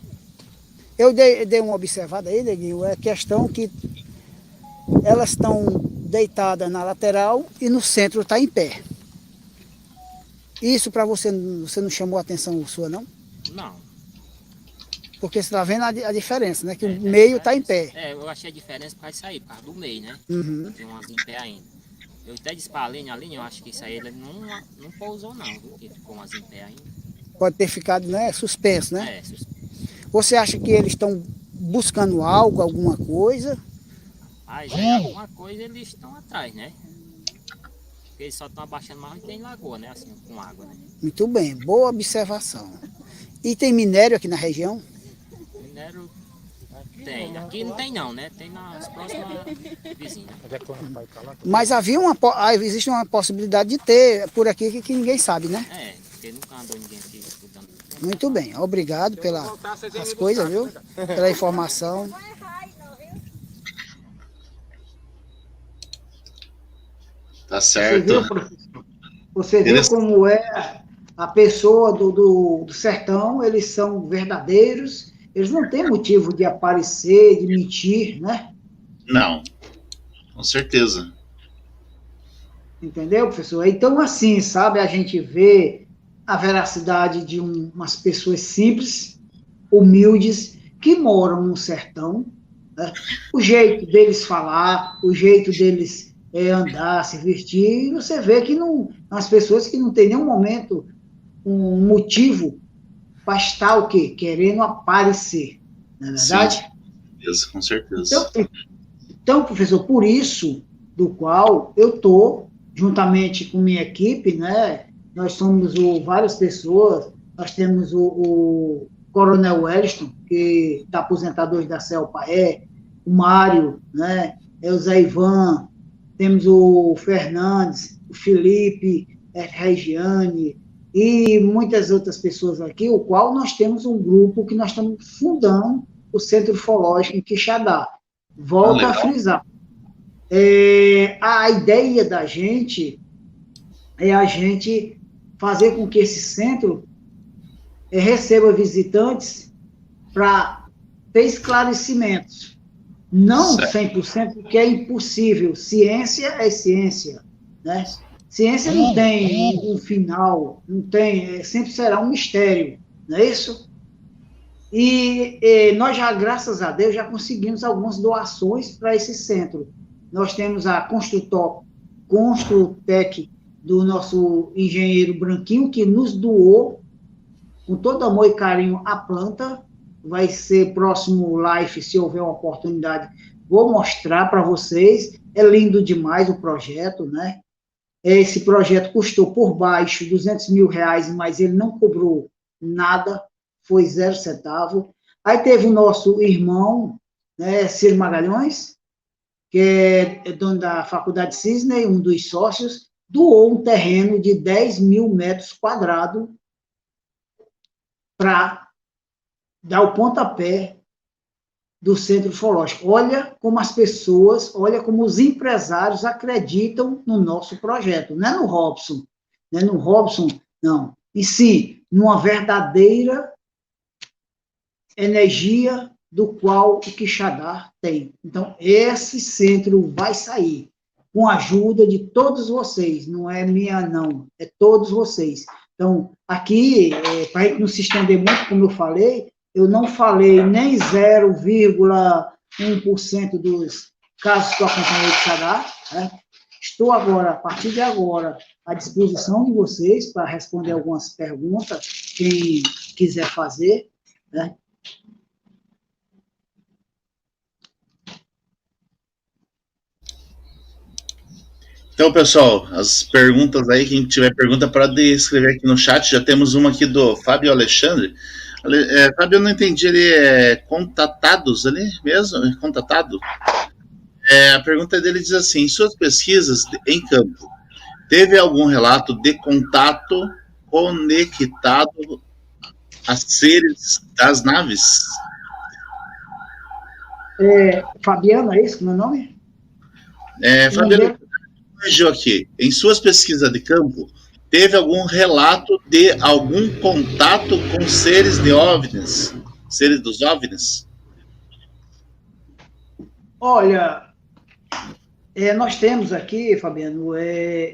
Eu dei uma observada aí, Neguinho, é questão que elas estão deitadas na lateral e no centro está em pé. Isso para você não chamou a atenção sua, não? Não. Porque você está vendo a diferença, né? Que o meio está em pé. É, eu achei a diferença por causa disso aí, por causa do meio, né? Uhum. Tem umas em pé ainda. Eu até disse pra Aline, eu acho que isso aí ele não pousou não, viu? Que ficou umas em pé ainda. Pode ter ficado, né, suspenso, né? É, suspenso. Você acha que eles estão buscando algo, alguma coisa? Mas aí alguma coisa eles estão atrás, né? Porque eles só estão abaixando mais onde tem lagoa, né? Assim, com água, né? Muito bem, boa observação. E tem minério aqui na região? Minério tem. Aqui não tem não, né? Tem nas próximas vizinhas. Mas existe uma possibilidade de ter por aqui que ninguém sabe, né? É, porque nunca andou ninguém aqui estudando. Muito bem, obrigado pelas coisas, viu? Pela informação. Tá Você certo. viu, professor? Você viu como é a pessoa do sertão, eles são verdadeiros, eles não têm motivo de aparecer, de mentir, né? Não, com certeza. Entendeu, professor? Então, assim, sabe, a gente vê a veracidade de umas pessoas simples, humildes, que moram no sertão, né? O jeito deles falar, o jeito deles andar, se vestir, e você vê que não, as pessoas que não têm nenhum momento um motivo para estar o quê? Querendo aparecer, não é verdade? Sim, com certeza. Então, professor, por isso, do qual eu estou, juntamente com minha equipe, né? Nós somos várias pessoas, nós temos o Coronel Wellington, que está aposentado hoje da CELPAE, o Mário, né? O Zé Ivan, temos o Fernandes, o Felipe, a Regiane, e muitas outras pessoas aqui, o qual nós temos um grupo que nós estamos fundando o Centro Ufológico em Quixadá. Volto a frisar. A ideia da gente é a gente fazer com que esse centro receba visitantes para ter esclarecimentos. Não 100%, porque é impossível. Ciência é ciência, né? Ciência não tem um final, não tem, sempre será um mistério, não é isso? E nós já, graças a Deus, já conseguimos algumas doações para esse centro. Nós temos a Construtec do nosso engenheiro Branquinho, que nos doou, com todo amor e carinho, a planta. Vai ser próximo live, se houver uma oportunidade, vou mostrar para vocês. É lindo demais o projeto, né? Esse projeto custou por baixo R$200 mil, mas ele não cobrou nada, foi 0 centavo. Aí teve o nosso irmão, né, Ciro Magalhães, que é dono da Faculdade Cisne, um dos sócios, doou um terreno de 10 mil metros quadrados para dar o pontapé do Centro Ufológico. Olha como as pessoas, olha como os empresários acreditam no nosso projeto. Não é no Robson, não é no Robson, não. E sim, numa verdadeira energia do qual o Quixadá tem. Então, esse centro vai sair com a ajuda de todos vocês, não é minha, não, é todos vocês. Então, aqui, para a gente não se estender muito, como eu falei, eu não falei nem 0,1% dos casos que eu acompanhei de Quixadá, né? Estou agora, a partir de agora, à disposição de vocês para responder algumas perguntas, quem quiser fazer, né? Então, pessoal, as perguntas aí, quem tiver pergunta pode escrever aqui no chat. Já temos uma aqui do Fábio Alexandre. Fábio, eu não entendi, ele é contatados ali mesmo? É contatado? A pergunta dele diz assim: em suas pesquisas em campo, teve algum relato de contato conectado a seres das naves? Fabiano, é isso que é o meu nome? Fabiano, corrigiu aqui. Em suas pesquisas de campo, teve algum relato de algum contato com seres de OVNIs? Seres dos OVNIs? Olha, nós temos aqui, Fabiano,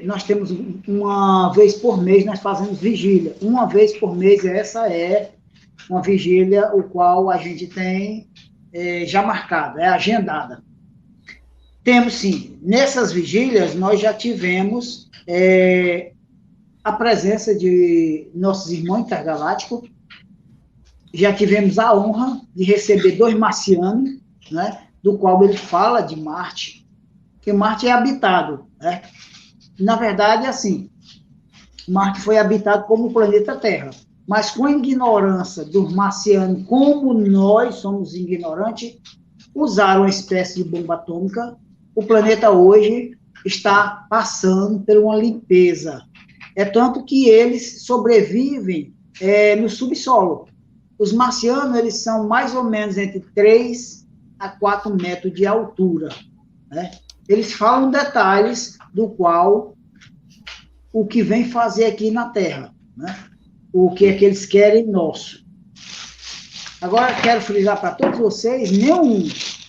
nós temos uma vez por mês, nós fazemos vigília. Uma vez por mês, essa é uma vigília, o qual a gente tem já marcada, é agendada. Temos sim. Nessas vigílias, nós já tivemos a presença de nossos irmãos intergalácticos, já tivemos a honra de receber 2 marcianos, né, do qual ele fala de Marte, que Marte é habitado, né? Na verdade, assim, Marte foi habitado como o planeta Terra, mas com a ignorância dos marcianos, como nós somos ignorantes, usaram uma espécie de bomba atômica. O planeta hoje está passando por uma limpeza. É tanto que eles sobrevivem no subsolo. Os marcianos, eles são mais ou menos entre 3 a 4 metros de altura, né? Eles falam detalhes do qual o que vem fazer aqui na Terra, né? O que é que eles querem nosso. Agora, quero frisar para todos vocês,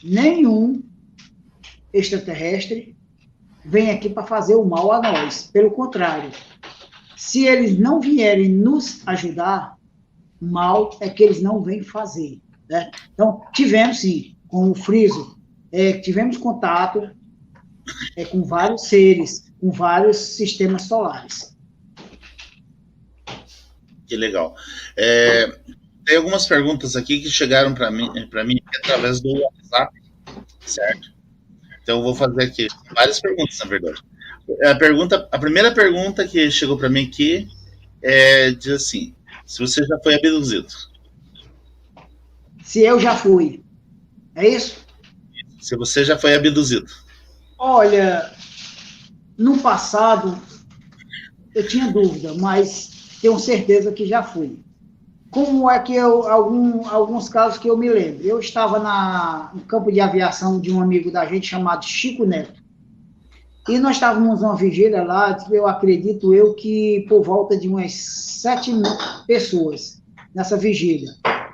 nenhum extraterrestre vem aqui para fazer o mal a nós. Pelo contrário, se eles não vierem nos ajudar, mal é que eles não vêm fazer, né? Então, tivemos, sim, com o friso, tivemos contato com vários seres, com vários sistemas solares. Que legal. Tem algumas perguntas aqui que chegaram para mim através do WhatsApp, certo? Então, eu vou fazer aqui várias perguntas, na verdade. A primeira pergunta que chegou para mim aqui diz assim: se você já foi abduzido? Se eu já fui. É isso? Se você já foi abduzido. Olha, no passado, eu tinha dúvida, mas tenho certeza que já fui. Como é que alguns casos que eu me lembro? Eu estava no campo de aviação de um amigo da gente chamado Chico Neto. E nós estávamos numa vigília lá, eu acredito que por volta de umas 7 pessoas nessa vigília.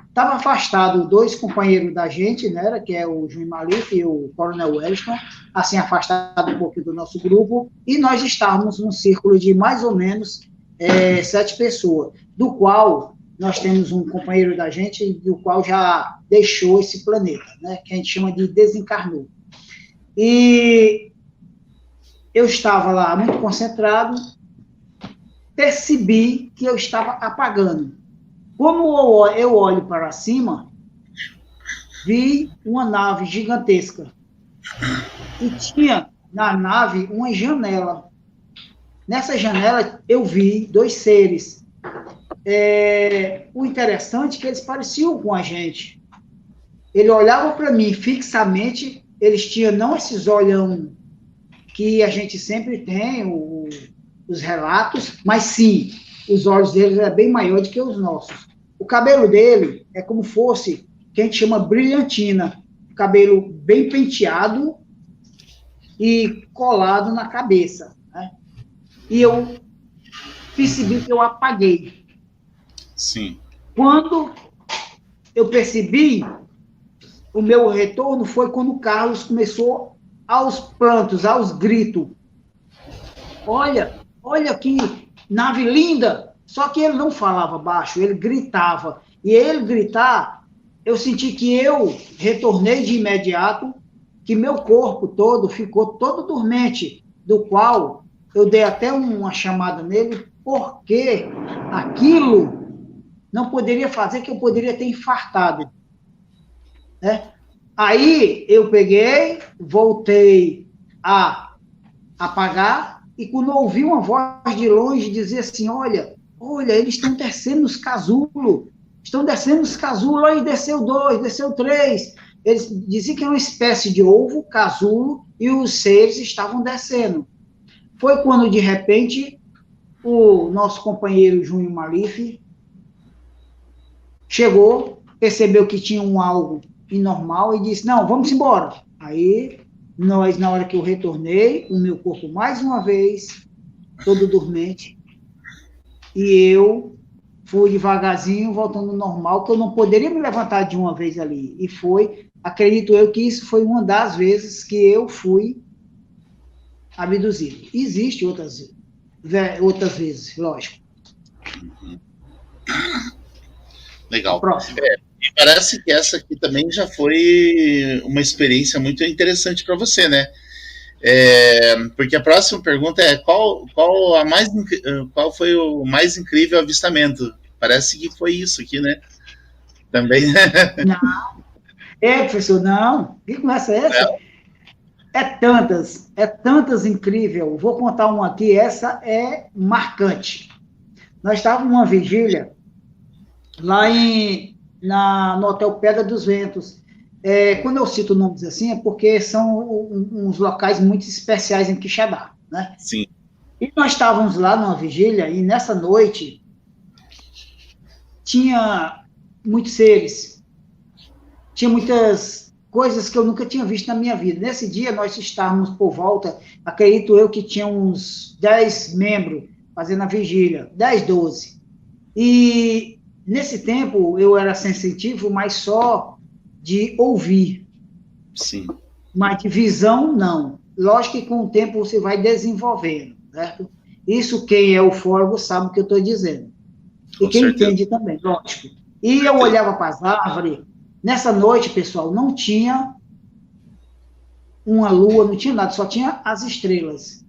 Estava afastado 2 companheiros da gente, né, que é o Júnior Maluf e o Coronel Wellington, assim, afastado um pouco do nosso grupo, e nós estávamos num círculo de mais ou menos 7 pessoas, do qual nós temos um companheiro da gente, do qual já deixou esse planeta, né, que a gente chama de desencarnou. E eu estava lá muito concentrado, percebi que eu estava apagando. Como eu olho para cima, vi uma nave gigantesca. E tinha na nave uma janela. Nessa janela eu vi 2 seres. O interessante é que eles pareciam com a gente. Ele olhava para mim fixamente, eles tinham não esses olhão que a gente sempre tem, os relatos, mas sim, os olhos deles eram bem maiores do que os nossos. O cabelo dele é como fosse, que a gente chama brilhantina, cabelo bem penteado e colado na cabeça, né? E eu percebi que eu apaguei. Sim. Quando eu percebi, o meu retorno foi quando o Carlos começou aos prantos, aos gritos. Olha que nave linda! Só que ele não falava baixo, ele gritava. E ele gritar, eu senti que eu retornei de imediato, que meu corpo todo ficou todo dormente, do qual eu dei até uma chamada nele, porque aquilo não poderia fazer, que eu poderia ter infartado, né? Aí eu peguei, voltei a apagar, e quando eu ouvi uma voz de longe dizer assim, olha, eles estão descendo os casulos, aí desceu 2, desceu 3. Eles diziam que era uma espécie de ovo, casulo, e os seres estavam descendo. Foi quando, de repente, o nosso companheiro Júnior Maluf chegou, percebeu que tinha algo anormal e disse, não, vamos embora. Aí, na hora que eu retornei, o meu corpo, mais uma vez, todo dormente, e eu fui devagarzinho, voltando ao normal, que eu não poderia me levantar de uma vez ali. E acredito eu que isso foi uma das vezes que eu fui abduzido. Existem outras vezes, lógico. Legal. E parece que essa aqui também já foi uma experiência muito interessante para você, né? Porque a próxima pergunta é qual foi o mais incrível avistamento? Parece que foi isso aqui, né? Também. Não. Professor, não. Que conversa é essa? É tantas incrível. Vou contar uma aqui, essa é marcante. Nós estávamos numa vigília lá no Hotel Pedra dos Ventos. Quando eu cito nomes assim, é porque são uns locais muito especiais em Quixadá, né? Sim. E nós estávamos lá numa vigília, e nessa noite tinha muitos seres, tinha muitas coisas que eu nunca tinha visto na minha vida. Nesse dia, nós estávamos por volta, acredito eu que tinha uns 10 membros fazendo a vigília, 10, 12. E nesse tempo eu era sensitivo, mas só de ouvir. Sim. Mas de visão, não. Lógico que com o tempo você vai desenvolvendo, certo? Isso quem é ufólogo sabe o que eu estou dizendo. E quem entende também, lógico. E eu olhava para as árvores. Nessa noite, pessoal, não tinha uma lua, não tinha nada, só tinha as estrelas.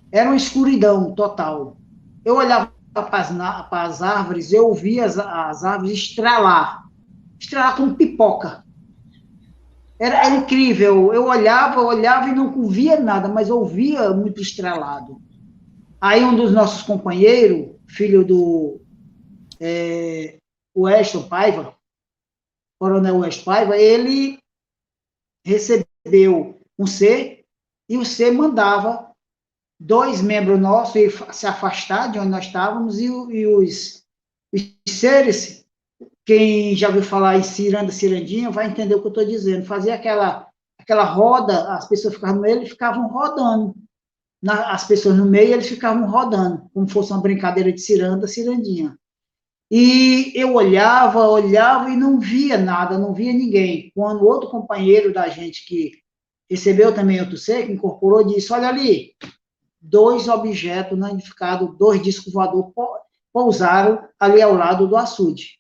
Era uma escuridão total. Eu olhava para as árvores, eu ouvia as árvores estralar como pipoca. Era incrível. Eu olhava e não via nada, mas ouvia muito estralado. Aí um dos nossos companheiros, filho do Weston Paiva, Coronel Weston Paiva, ele recebeu um ser, e o ser mandava 2 membros nossos se afastar de onde nós estávamos, e os seres, quem já ouviu falar em ciranda, cirandinha, vai entender o que eu estou dizendo. Fazia aquela roda, as pessoas ficavam no meio, eles ficavam rodando. As pessoas no meio, eles ficavam rodando, como fosse uma brincadeira de ciranda, cirandinha. E eu olhava e não via nada, não via ninguém. Quando outro companheiro da gente que recebeu também outro ser, que incorporou, disse, olha ali, 2 objetos não identificados, 2 discos voadores pousaram ali ao lado do açude.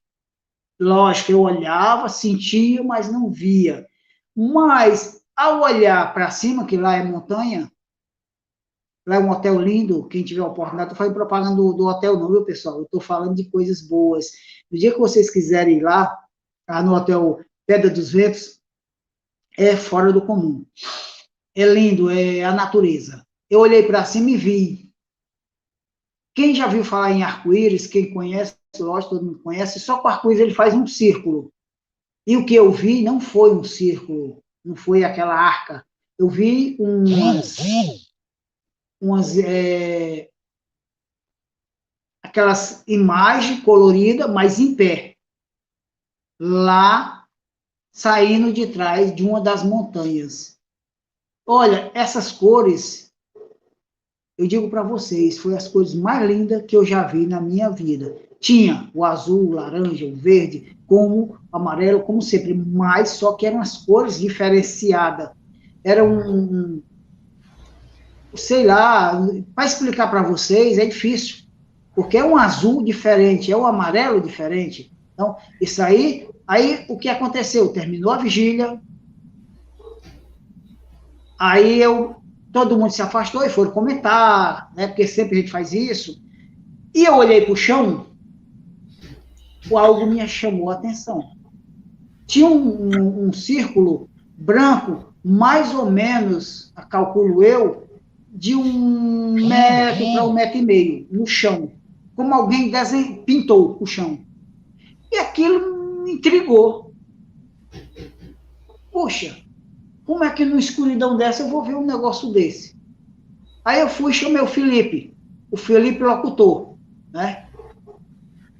Lógico, eu olhava, sentia, mas não via. Mas, ao olhar para cima, que lá é montanha, lá é um hotel lindo, quem tiver a oportunidade, estou fazendo propaganda do hotel não, viu, pessoal? Eu estou falando de coisas boas. No dia que vocês quiserem ir lá no Hotel Pedra dos Ventos, é fora do comum. É lindo, é a natureza. Eu olhei para cima e vi. Quem já viu falar em arco-íris, quem conhece, lógico, todo mundo conhece, só com arco-íris ele faz um círculo. E o que eu vi não foi um círculo, não foi aquela arca. Eu vi aquelas imagens coloridas, mas em pé, lá saindo de trás de uma das montanhas. Olha, essas cores, eu digo para vocês, foi as cores mais lindas que eu já vi na minha vida. Tinha o azul, o laranja, o verde, como o amarelo, como sempre, mas só que eram as cores diferenciadas. Era sei lá, para explicar para vocês é difícil, porque é um azul diferente, é um amarelo diferente. Então, isso aí o que aconteceu? Terminou a vigília, aí todo mundo se afastou e foram comentar, né, porque sempre a gente faz isso, e eu olhei para o chão, algo me chamou a atenção. Tinha um círculo branco, mais ou menos, calculo eu, de 1 metro para 1,5 metro, no chão, como alguém pintou o chão. E aquilo me intrigou. Poxa, como é que numa escuridão dessa eu vou ver um negócio desse? Aí eu fui e chamei o Felipe locutor, né?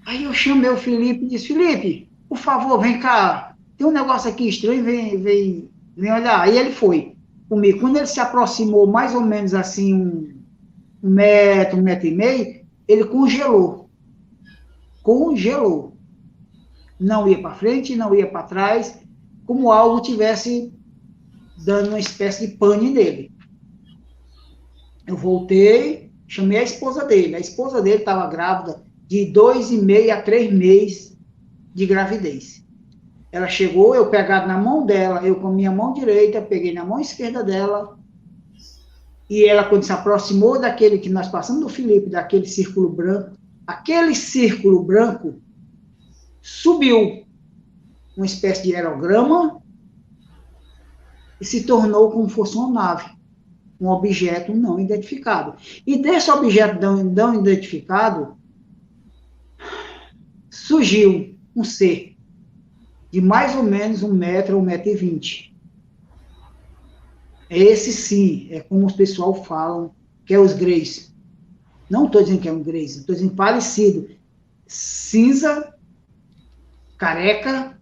Aí eu chamei o Felipe e disse, Felipe, por favor, vem cá, tem um negócio aqui estranho, vem olhar. Aí ele foi comigo. Quando ele se aproximou mais ou menos assim, 1 metro, 1,5 metro, ele congelou. Não ia para frente, não ia para trás, como algo tivesse dando uma espécie de pane nele. Eu voltei, chamei a esposa dele. A esposa dele estava grávida de 2,5 a 3 meses de gravidez. Ela chegou, eu pegado na mão dela, eu com a minha mão direita, peguei na mão esquerda dela, E ela, quando se aproximou daquele que nós passamos do Felipe, daquele círculo branco, aquele círculo branco subiu uma espécie de aerograma e se tornou como fosse uma nave, um objeto não identificado. E desse objeto não identificado, surgiu um ser de mais ou menos 1 metro, 1,20 m. Esse sim, é como os pessoal falam, que é os greys. Não estou dizendo que é um greys, estou dizendo parecido. Cinza, careca,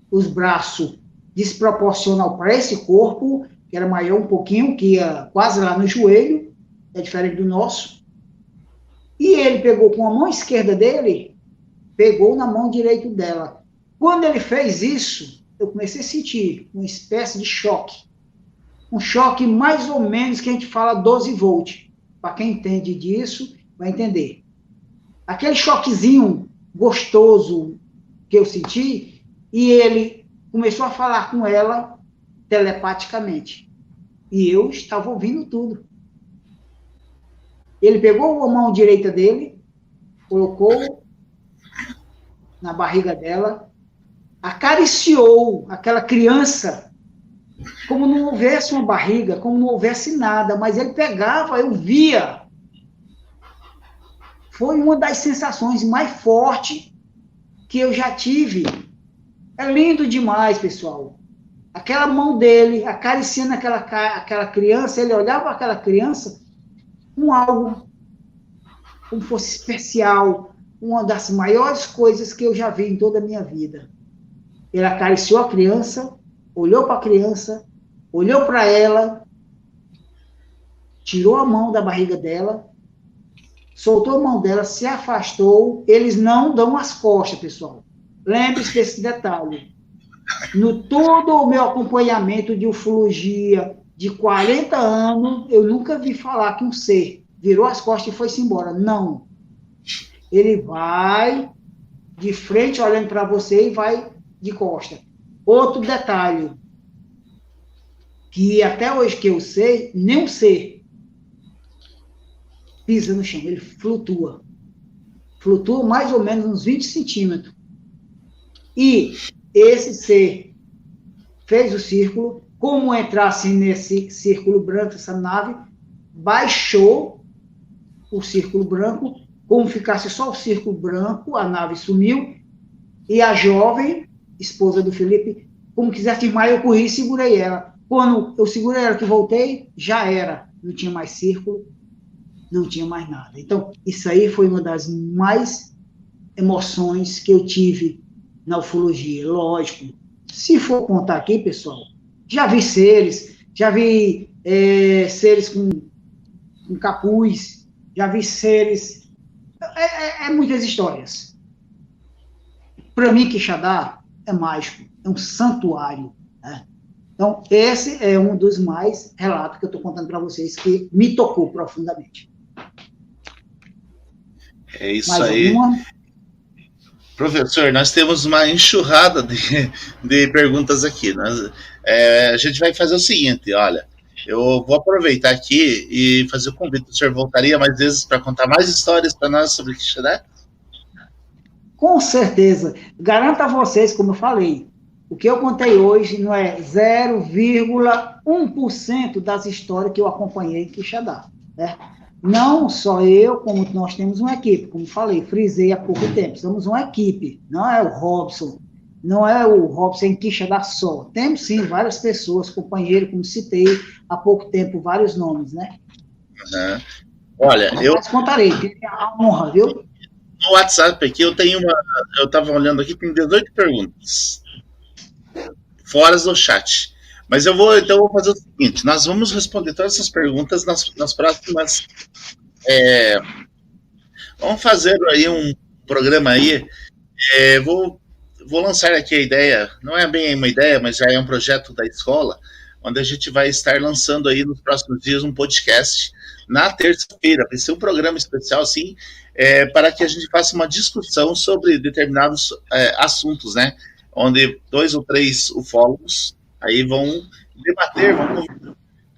os braços desproporcional para esse corpo, que era maior um pouquinho, que ia quase lá no joelho, é diferente do nosso. E ele pegou com a mão esquerda dele, pegou na mão direita dela. Quando ele fez isso, eu comecei a sentir uma espécie de choque. Um choque mais ou menos que a gente fala 12 volts. Para quem entende disso, vai entender. Aquele choquezinho gostoso que eu senti, e ele começou a falar com ela telepaticamente. E eu estava ouvindo tudo. Ele pegou a mão direita dele, colocou na barriga dela, acariciou aquela criança, como não houvesse uma barriga, como não houvesse nada, mas ele pegava, eu via. Foi uma das sensações mais fortes que eu já tive. É lindo demais, pessoal. Aquela mão dele, acariciando aquela criança, ele olhava aquela criança com algo como fosse especial, uma das maiores coisas que eu já vi em toda a minha vida. Ele acariciou a criança, olhou para a criança, olhou para ela, tirou a mão da barriga dela, soltou a mão dela, se afastou. Eles não dão as costas, pessoal. Lembre-se desse detalhe. No todo o meu acompanhamento de ufologia de 40 anos, eu nunca vi falar que um ser virou as costas e foi-se embora. Não. Ele vai de frente olhando para você e vai de costa. Outro detalhe, que até hoje que eu sei, nenhum ser pisa no chão, ele flutua. Flutua mais ou menos uns 20 centímetros. E esse ser fez o círculo, como entrasse nesse círculo branco, essa nave, baixou o círculo branco, como ficasse só o círculo branco, a nave sumiu, e a jovem, esposa do Felipe, como quisesse irmã, eu corri e segurei ela. Quando eu segurei ela que voltei, já era, não tinha mais círculo, não tinha mais nada. Então, isso aí foi uma das mais emoções que eu tive na ufologia. Lógico, se for contar aqui, pessoal, já vi seres, seres com capuz, já vi seres, muitas histórias. Para mim, Quixadá é mágico, é um santuário, né? Então, esse é um dos mais relatos que eu estou contando para vocês, que me tocou profundamente. É isso Mais aí. alguma? Professor, nós temos uma enxurrada de perguntas aqui. A gente vai fazer o seguinte, olha, eu vou aproveitar aqui e fazer o convite. O senhor voltaria mais vezes para contar mais histórias para nós sobre Quixadá? Com certeza. Garanto a vocês, como eu falei, o que eu contei hoje não é 0,1% das histórias que eu acompanhei em Quixadá, né? Não só eu, como nós temos uma equipe, como falei, frisei há pouco tempo, somos uma equipe, não é o Robson em Quixadá só. Temos sim várias pessoas, companheiros, como citei há pouco tempo, vários nomes, né? Uhum. Olha, Mas contarei, tem a honra, viu? No WhatsApp aqui eu estava olhando aqui, tem 18 perguntas, fora do chat. Mas eu vou fazer o seguinte, nós vamos responder todas essas perguntas nas próximas... vamos fazer aí um programa aí, vou lançar aqui a ideia, não é bem uma ideia, mas já é um projeto da escola, onde a gente vai estar lançando aí nos próximos dias um podcast na terça-feira, vai ser um programa especial, assim, para que a gente faça uma discussão sobre determinados assuntos, né, onde 2 ou 3 ufólogos aí vão debater, vão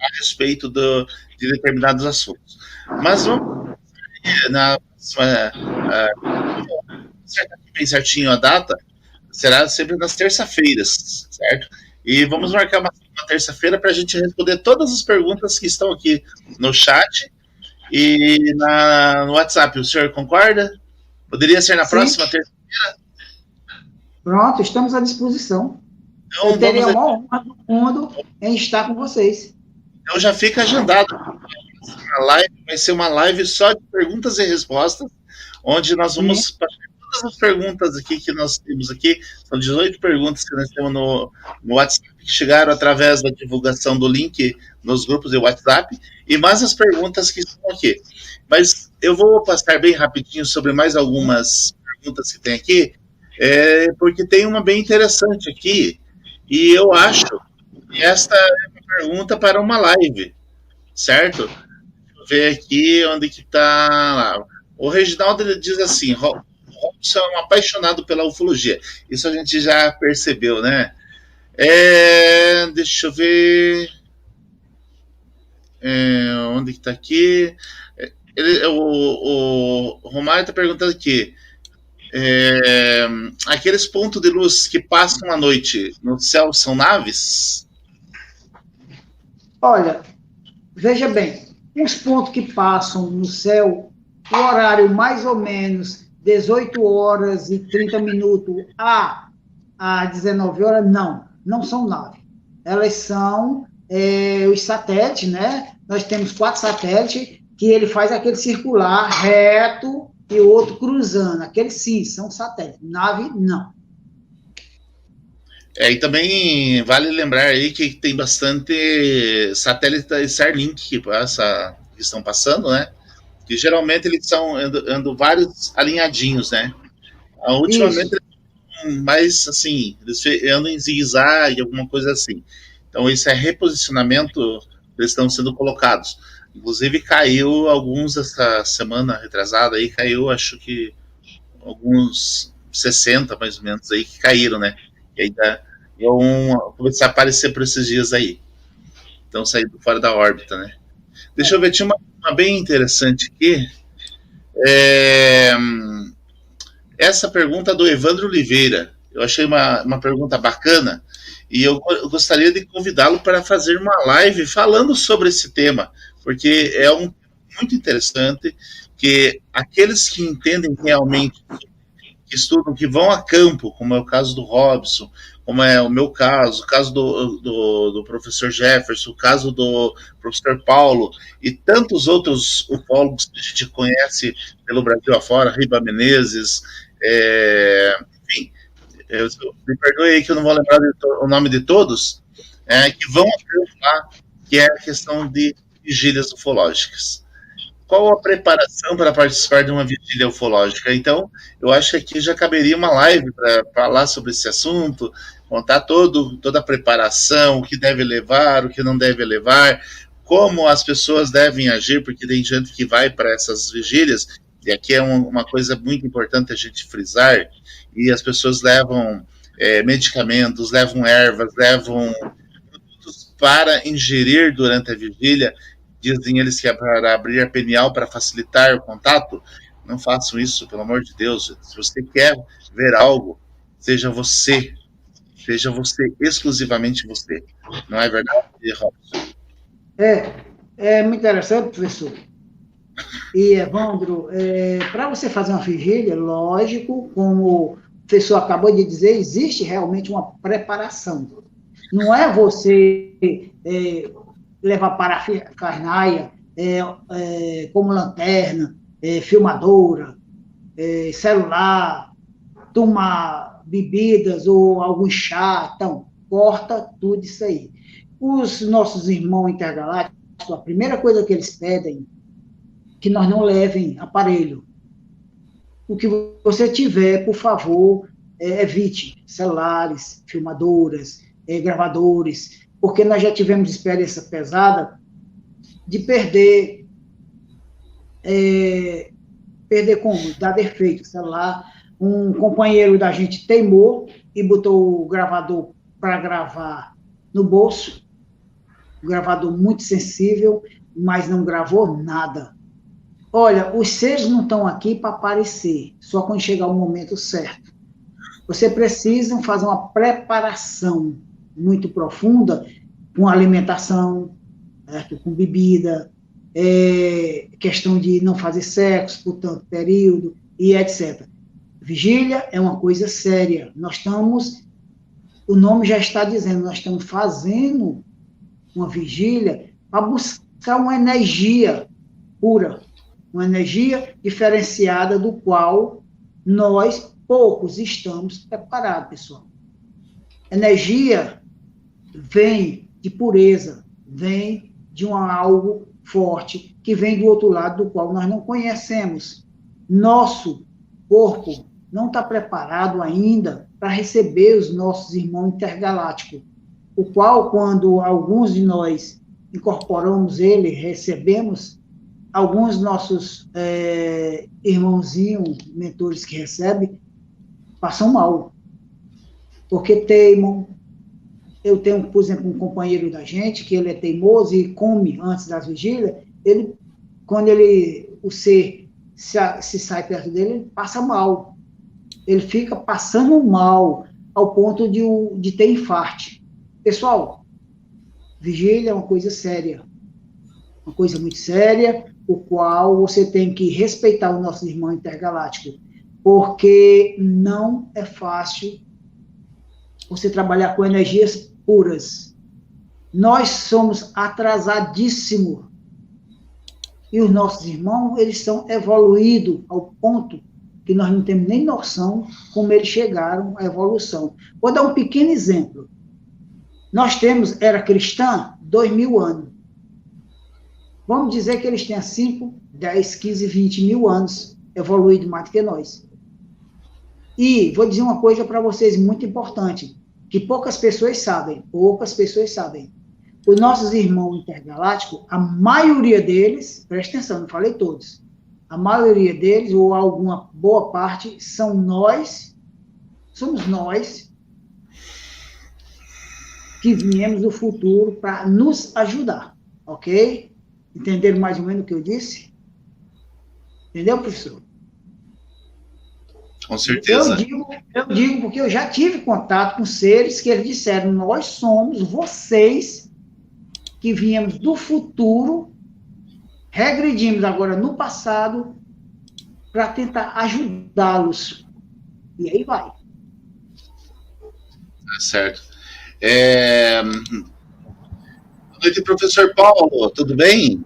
a respeito de determinados assuntos. Mas vamos na bem certinho a data, será sempre nas terça-feiras, certo? E vamos marcar uma terça-feira para a gente responder todas as perguntas que estão aqui no chat e no WhatsApp. O senhor concorda? Poderia ser na próxima terça-feira? Pronto, estamos à disposição. Então, eu teria uma honra do mundo em estar com vocês. Então já fica agendado. A live vai ser uma live só de perguntas e respostas, onde nós vamos fazer todas as perguntas aqui que nós temos aqui. São 18 perguntas que nós temos no WhatsApp, que chegaram através da divulgação do link nos grupos de WhatsApp, e mais as perguntas que estão aqui. Mas eu vou passar bem rapidinho sobre mais algumas perguntas que tem aqui, porque tem uma bem interessante aqui, e eu acho que esta é uma pergunta para uma live, certo? Deixa eu ver aqui onde que está. O Reginaldo ele diz assim: Robson é um apaixonado pela ufologia. Isso a gente já percebeu, né? Deixa eu ver. Onde que está aqui? O Romário está perguntando aqui. Aqueles pontos de luz que passam à noite no céu são naves? Olha, veja bem, os pontos que passam no céu, o horário mais ou menos 18 horas e 30 minutos a 19 horas, não são naves. Elas são os satélites, né? Nós temos 4 satélites que ele faz aquele circular reto e outro cruzando. Aqueles sim, são satélites. Nave, não. E também vale lembrar aí que tem bastante satélites Starlink que estão passando, né? Que geralmente eles andam vários alinhadinhos, né? Ultimamente mais assim, eles andam em zigue-zague, alguma coisa assim. Então isso é reposicionamento, eles estão sendo colocados. Inclusive caiu alguns essa semana retrasada aí, caiu acho que alguns 60 mais ou menos aí que caíram, né? E ainda começar a aparecer por esses dias aí. Então saindo fora da órbita, né? Deixa eu ver, tinha uma bem interessante aqui. Essa pergunta do Evandro Oliveira. Eu achei uma pergunta bacana e eu gostaria de convidá-lo para fazer uma live falando sobre esse tema, porque é muito interessante que aqueles que entendem realmente, que estudam, que vão a campo, como é o caso do Robson, como é o meu caso, o caso do professor Jefferson, o caso do professor Paulo e tantos outros ufólogos que a gente conhece pelo Brasil afora, Riba Menezes, enfim, me perdoe aí que eu não vou lembrar o nome de todos, que vão a campo lá, que é a questão de vigílias ufológicas. Qual a preparação para participar de uma vigília ufológica? Então, eu acho que aqui já caberia uma live para falar sobre esse assunto, contar toda a preparação, o que deve levar, o que não deve levar, como as pessoas devem agir, porque tem gente que vai para essas vigílias, e aqui é uma coisa muito importante a gente frisar, e as pessoas levam medicamentos, levam ervas, levam produtos para ingerir durante a vigília. Dizem eles que é para abrir a pineal, para facilitar o contato. Não façam isso, pelo amor de Deus. Se você quer ver algo, seja você, exclusivamente você. Não é verdade, Robson? É muito interessante, professor. E, Evandro, para você fazer uma vigília, lógico, como o professor acabou de dizer, existe realmente uma preparação. Não é você levar parafernália, como lanterna, filmadora, celular, tomar bebidas ou algum chá. Então, corta tudo isso aí. Os nossos irmãos intergalácticos, a primeira coisa que eles pedem que nós não levem aparelho. O que você tiver, por favor, evite celulares, filmadoras, gravadores, porque nós já tivemos experiência pesada de perder como? Dar defeito, celular. Um companheiro da gente teimou e botou o gravador para gravar no bolso, um gravador muito sensível, mas não gravou nada. Olha, os seres não estão aqui para aparecer, só quando chegar o momento certo. Você precisa fazer uma preparação muito profunda com alimentação, certo? Com bebida, questão de não fazer sexo por tanto período e etc. Vigília é uma coisa séria. Nós estamos, o nome já está dizendo, nós estamos fazendo uma vigília para buscar uma energia pura, uma energia diferenciada do qual nós, poucos, estamos preparados, pessoal. Energia vem de pureza, vem de algo forte, que vem do outro lado, do qual nós não conhecemos. Nosso corpo não está preparado ainda para receber os nossos irmãos intergalácticos, o qual, quando alguns de nós incorporamos ele, recebemos, alguns nossos irmãozinhos, mentores que recebem, passam mal, porque teimam. Eu tenho, por exemplo, um companheiro da gente, que ele é teimoso e come antes das vigílias, quando o ser se sai perto dele, ele passa mal. Ele fica passando mal, ao ponto de ter infarte. Pessoal, vigília é uma coisa séria, uma coisa muito séria, o qual você tem que respeitar o nosso irmão intergaláctico, porque não é fácil você trabalhar com energias puras. Nós somos atrasadíssimos. E os nossos irmãos, eles estão evoluídos ao ponto que nós não temos nem noção como eles chegaram à evolução. Vou dar um pequeno exemplo. Nós temos era cristã 2000 anos. Vamos dizer que eles têm 5, 10, 15, 20 mil anos evoluído mais do que nós. E vou dizer uma coisa para vocês muito importante, que poucas pessoas sabem. Os nossos irmãos intergalácticos, a maioria deles, presta atenção, não falei todos, a maioria deles, ou alguma boa parte, somos nós que viemos do futuro para nos ajudar, ok? Entenderam mais ou menos o que eu disse? Entendeu, professor? Com certeza. Eu digo porque eu já tive contato com seres que eles disseram, nós somos vocês que viemos do futuro, regredimos agora no passado, para tentar ajudá-los. E aí vai. Tá certo. Boa noite, professor Paulo, tudo bem?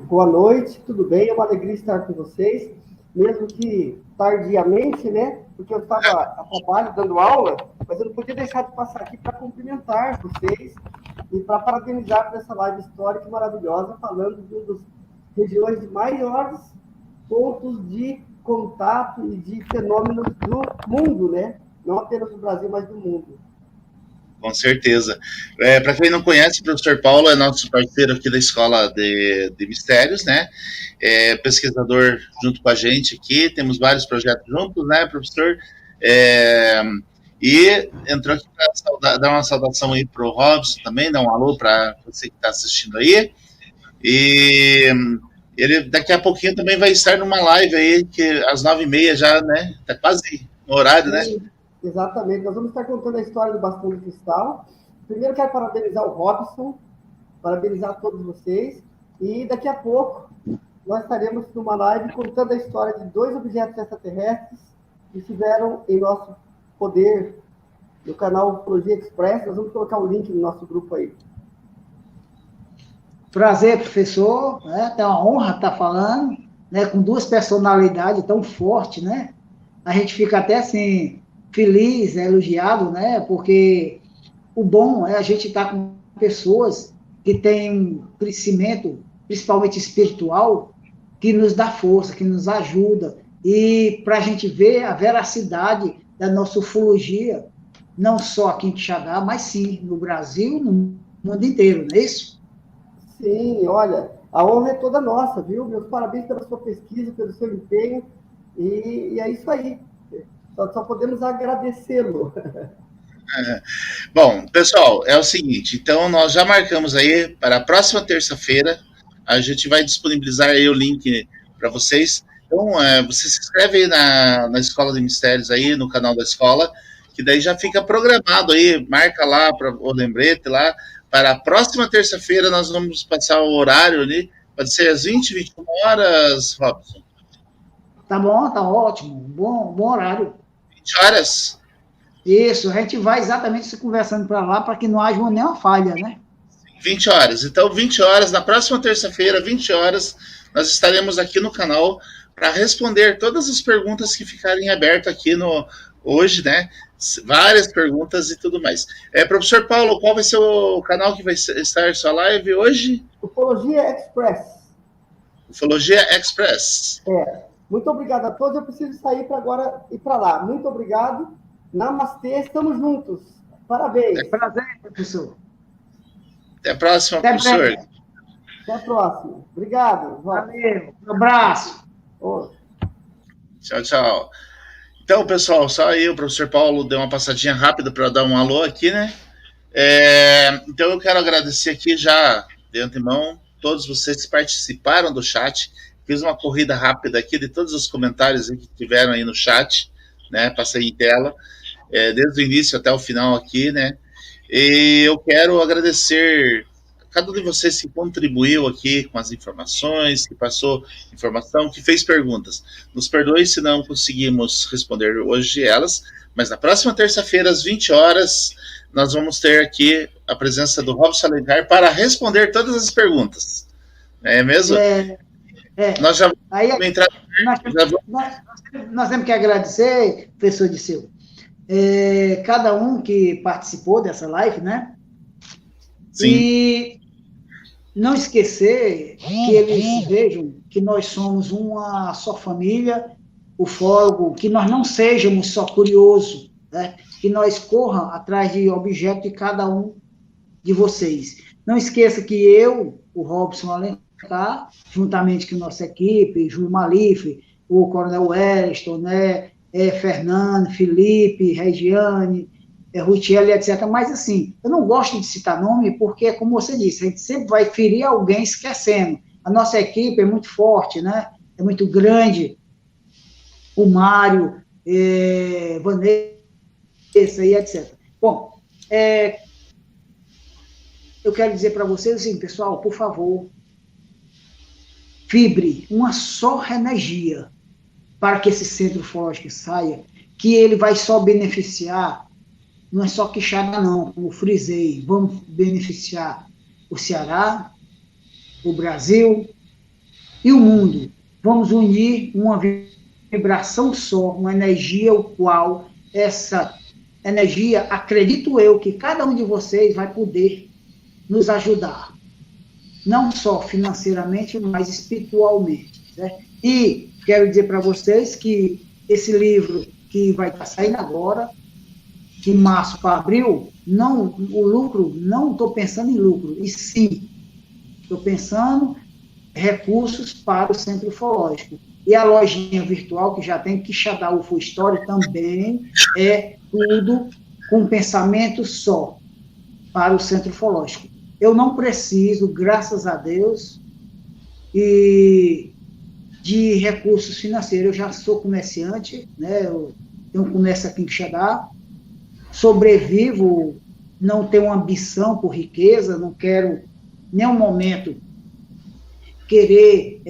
Boa noite, tudo bem? É uma alegria estar com vocês, mesmo que tardiamente, né? Porque eu estava a trabalho dando aula, mas eu não podia deixar de passar aqui para cumprimentar vocês e para parabenizar por essa live histórica e maravilhosa, falando de uma das regiões de maiores pontos de contato e de fenômenos do mundo, né? Não apenas do Brasil, mas do mundo. Com certeza. Para quem não conhece, o professor Paulo é nosso parceiro aqui da Escola de Mistérios, né? É pesquisador junto com a gente aqui, temos vários projetos juntos, né, professor? E entrou aqui para dar uma saudação aí para o Robson também, dar um alô para você que está assistindo aí. E ele daqui a pouquinho também vai estar numa live aí, que às 9h30 já, né? Está quase no horário, né? Exatamente, nós vamos estar contando a história do Bastão de Cristal. Primeiro quero parabenizar o Robson, parabenizar todos vocês, e daqui a pouco nós estaremos numa live contando a história de 2 objetos extraterrestres que estiveram em nosso poder no canal Ufologia Express. Nós vamos colocar o link no nosso grupo aí. Prazer, professor, né? É uma honra estar falando, né? Com 2 personalidades tão fortes, né? A gente fica até assim feliz, elogiado, né? Porque o bom é a gente estar com pessoas que têm um crescimento, principalmente espiritual, que nos dá força, que nos ajuda, e para a gente ver a veracidade da nossa ufologia, não só aqui em Quixadá, mas sim no Brasil, no mundo inteiro, não é isso? Sim, olha, a honra é toda nossa, viu? Meus parabéns pela sua pesquisa, pelo seu empenho, e é isso aí. Só podemos agradecê-lo. Bom, pessoal, é o seguinte, então nós já marcamos aí para a próxima terça-feira, a gente vai disponibilizar aí o link para vocês. Então, você se inscreve aí na Escola de Mistérios aí, no canal da escola, que daí já fica programado aí, marca lá o lembrete lá, para a próxima terça-feira nós vamos passar o horário ali, pode ser às 20, 21 horas, Robson. Tá bom, tá ótimo. Bom horário. 20 horas? Isso, a gente vai exatamente se conversando para lá para que não haja nenhuma falha, né? 20 horas. Então, 20 horas, na próxima terça-feira, 20 horas, nós estaremos aqui no canal para responder todas as perguntas que ficarem abertas aqui hoje, né? Várias perguntas e tudo mais. Professor Paulo, qual vai ser o canal que vai estar sua live hoje? Ufologia Express. Ufologia Express. Muito obrigado a todos. Eu preciso sair para agora ir para lá. Muito obrigado. Namastê, estamos juntos. Parabéns. Prazer, professor. Até a próxima, professor. Até a próxima. Obrigado. Valeu. Um abraço. Tchau, tchau. Então, pessoal, só aí o professor Paulo deu uma passadinha rápida para dar um alô aqui, né? Então, eu quero agradecer aqui já, de antemão, todos vocês que participaram do chat. Fiz uma corrida rápida aqui de todos os comentários que tiveram aí no chat, né? Passei em tela, desde o início até o final aqui, né? E eu quero agradecer cada um de vocês que contribuiu aqui com as informações, que passou informação, que fez perguntas. Nos perdoe se não conseguimos responder hoje elas, mas na próxima terça-feira, às 20 horas, nós vamos ter aqui a presença do Robson Alencar para responder todas as perguntas. Não é mesmo? Nós já vamos entrar... Nós temos que agradecer, professor Disseu, cada um que participou dessa live, né? Sim. E não esquecer que eles vejam que nós somos uma só família, ufólogo, que nós não sejamos só curiosos, né? Que nós corram atrás de objetos de cada um de vocês. Não esqueça que eu, o Robson Alencar, juntamente com a nossa equipe, Júlio Malif, o Coronel Wellington, né? Fernando, Felipe, Regiane, Rutiel, etc. Mas, assim, eu não gosto de citar nome porque, como você disse, a gente sempre vai ferir alguém esquecendo. A nossa equipe é muito forte, né? É muito grande. O Mário, Vanessa e etc. Bom, eu quero dizer para vocês assim, pessoal, por favor, vibre uma só energia para que esse centro ufológico saia, que ele vai só beneficiar. Não é só Quixadá, não, como frisei. Vamos beneficiar o Ceará, o Brasil e o mundo. Vamos unir uma vibração só, uma energia, o qual essa energia, acredito eu, que cada um de vocês vai poder nos ajudar. Não só financeiramente, mas espiritualmente. Certo? E quero dizer para vocês que esse livro que vai estar saindo agora, de março para abril, o lucro, não estou pensando em lucro, e sim, estou pensando em recursos para o centro ufológico. E a lojinha virtual, que já tem Quixadá UFO Story, também é tudo com pensamento só para o centro ufológico. Eu não preciso, graças a Deus, de recursos financeiros. Eu já sou comerciante, né? Eu tenho um comércio aqui em Quixadá, sobrevivo, não tenho ambição por riqueza, não quero, em nenhum momento, querer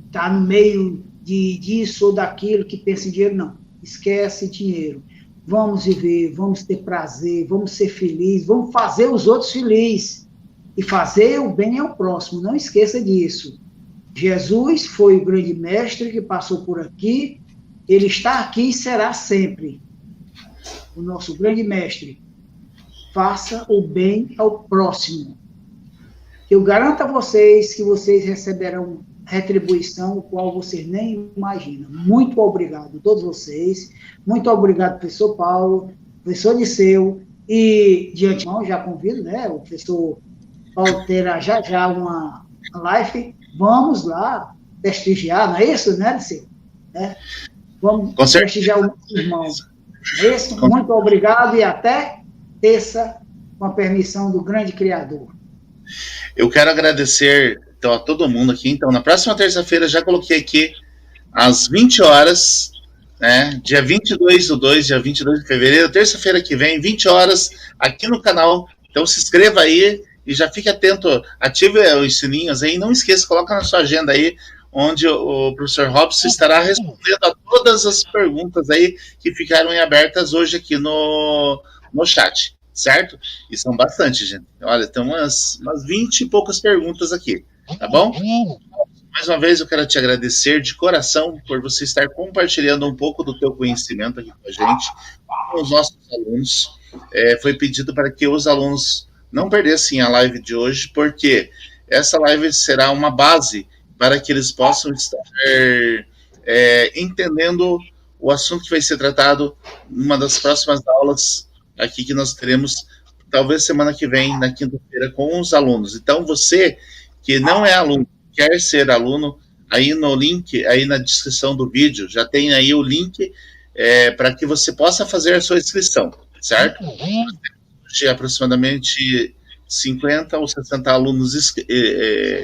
estar no meio disso ou daquilo que pensa em dinheiro, não. Esquece dinheiro. Vamos viver, vamos ter prazer, vamos ser felizes, vamos fazer os outros felizes. E fazer o bem ao próximo, não esqueça disso. Jesus foi o grande mestre que passou por aqui, ele está aqui e será sempre o nosso grande mestre. Faça o bem ao próximo. Eu garanto a vocês que vocês receberão retribuição, o qual vocês nem imaginam. Muito obrigado a todos vocês. Muito obrigado, professor Paulo, professor Disseu, e de antemão já convido, né, o professor Paulo terá já uma live. Vamos lá prestigiar, não é isso, né, Disseu? Vamos prestigiar o nosso irmão. Isso, muito obrigado e até terça, com a permissão do grande Criador. Eu quero agradecer então, a todo mundo aqui. Então, na próxima terça-feira, já coloquei aqui às 20 horas, né? Dia 22/2, dia 22 de fevereiro, terça-feira que vem, 20 horas, aqui no canal. Então, se inscreva aí e já fique atento, ative os sininhos aí. Não esqueça, coloca na sua agenda aí, onde o professor Robson estará respondendo a todas as perguntas aí que ficaram em abertas hoje aqui no chat, certo? E são bastante, gente. Olha, tem umas 20 e poucas perguntas aqui, tá bom? Mais uma vez eu quero te agradecer de coração por você estar compartilhando um pouco do teu conhecimento aqui com a gente, com os nossos alunos. Foi pedido para que os alunos não perdessem a live de hoje, porque essa live será uma base para que eles possam estar entendendo o assunto que vai ser tratado numa das próximas aulas aqui que nós teremos, talvez semana que vem, na quinta-feira, com os alunos. Então, você que não é aluno, quer ser aluno, aí no link, aí na descrição do vídeo, já tem aí o link para que você possa fazer a sua inscrição, certo? De aproximadamente 50 ou 60 alunos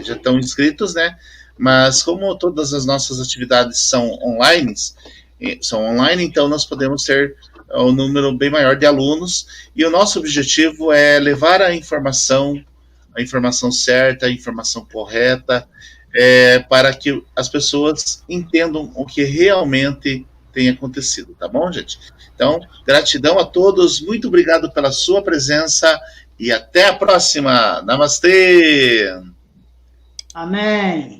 já estão inscritos, né? Mas como todas as nossas atividades são online, então nós podemos ter um número bem maior de alunos, e o nosso objetivo é levar a informação certa, a informação correta, para que as pessoas entendam o que realmente tem acontecido, tá bom, gente? Então, gratidão a todos, muito obrigado pela sua presença e até a próxima. Namastê! Amém.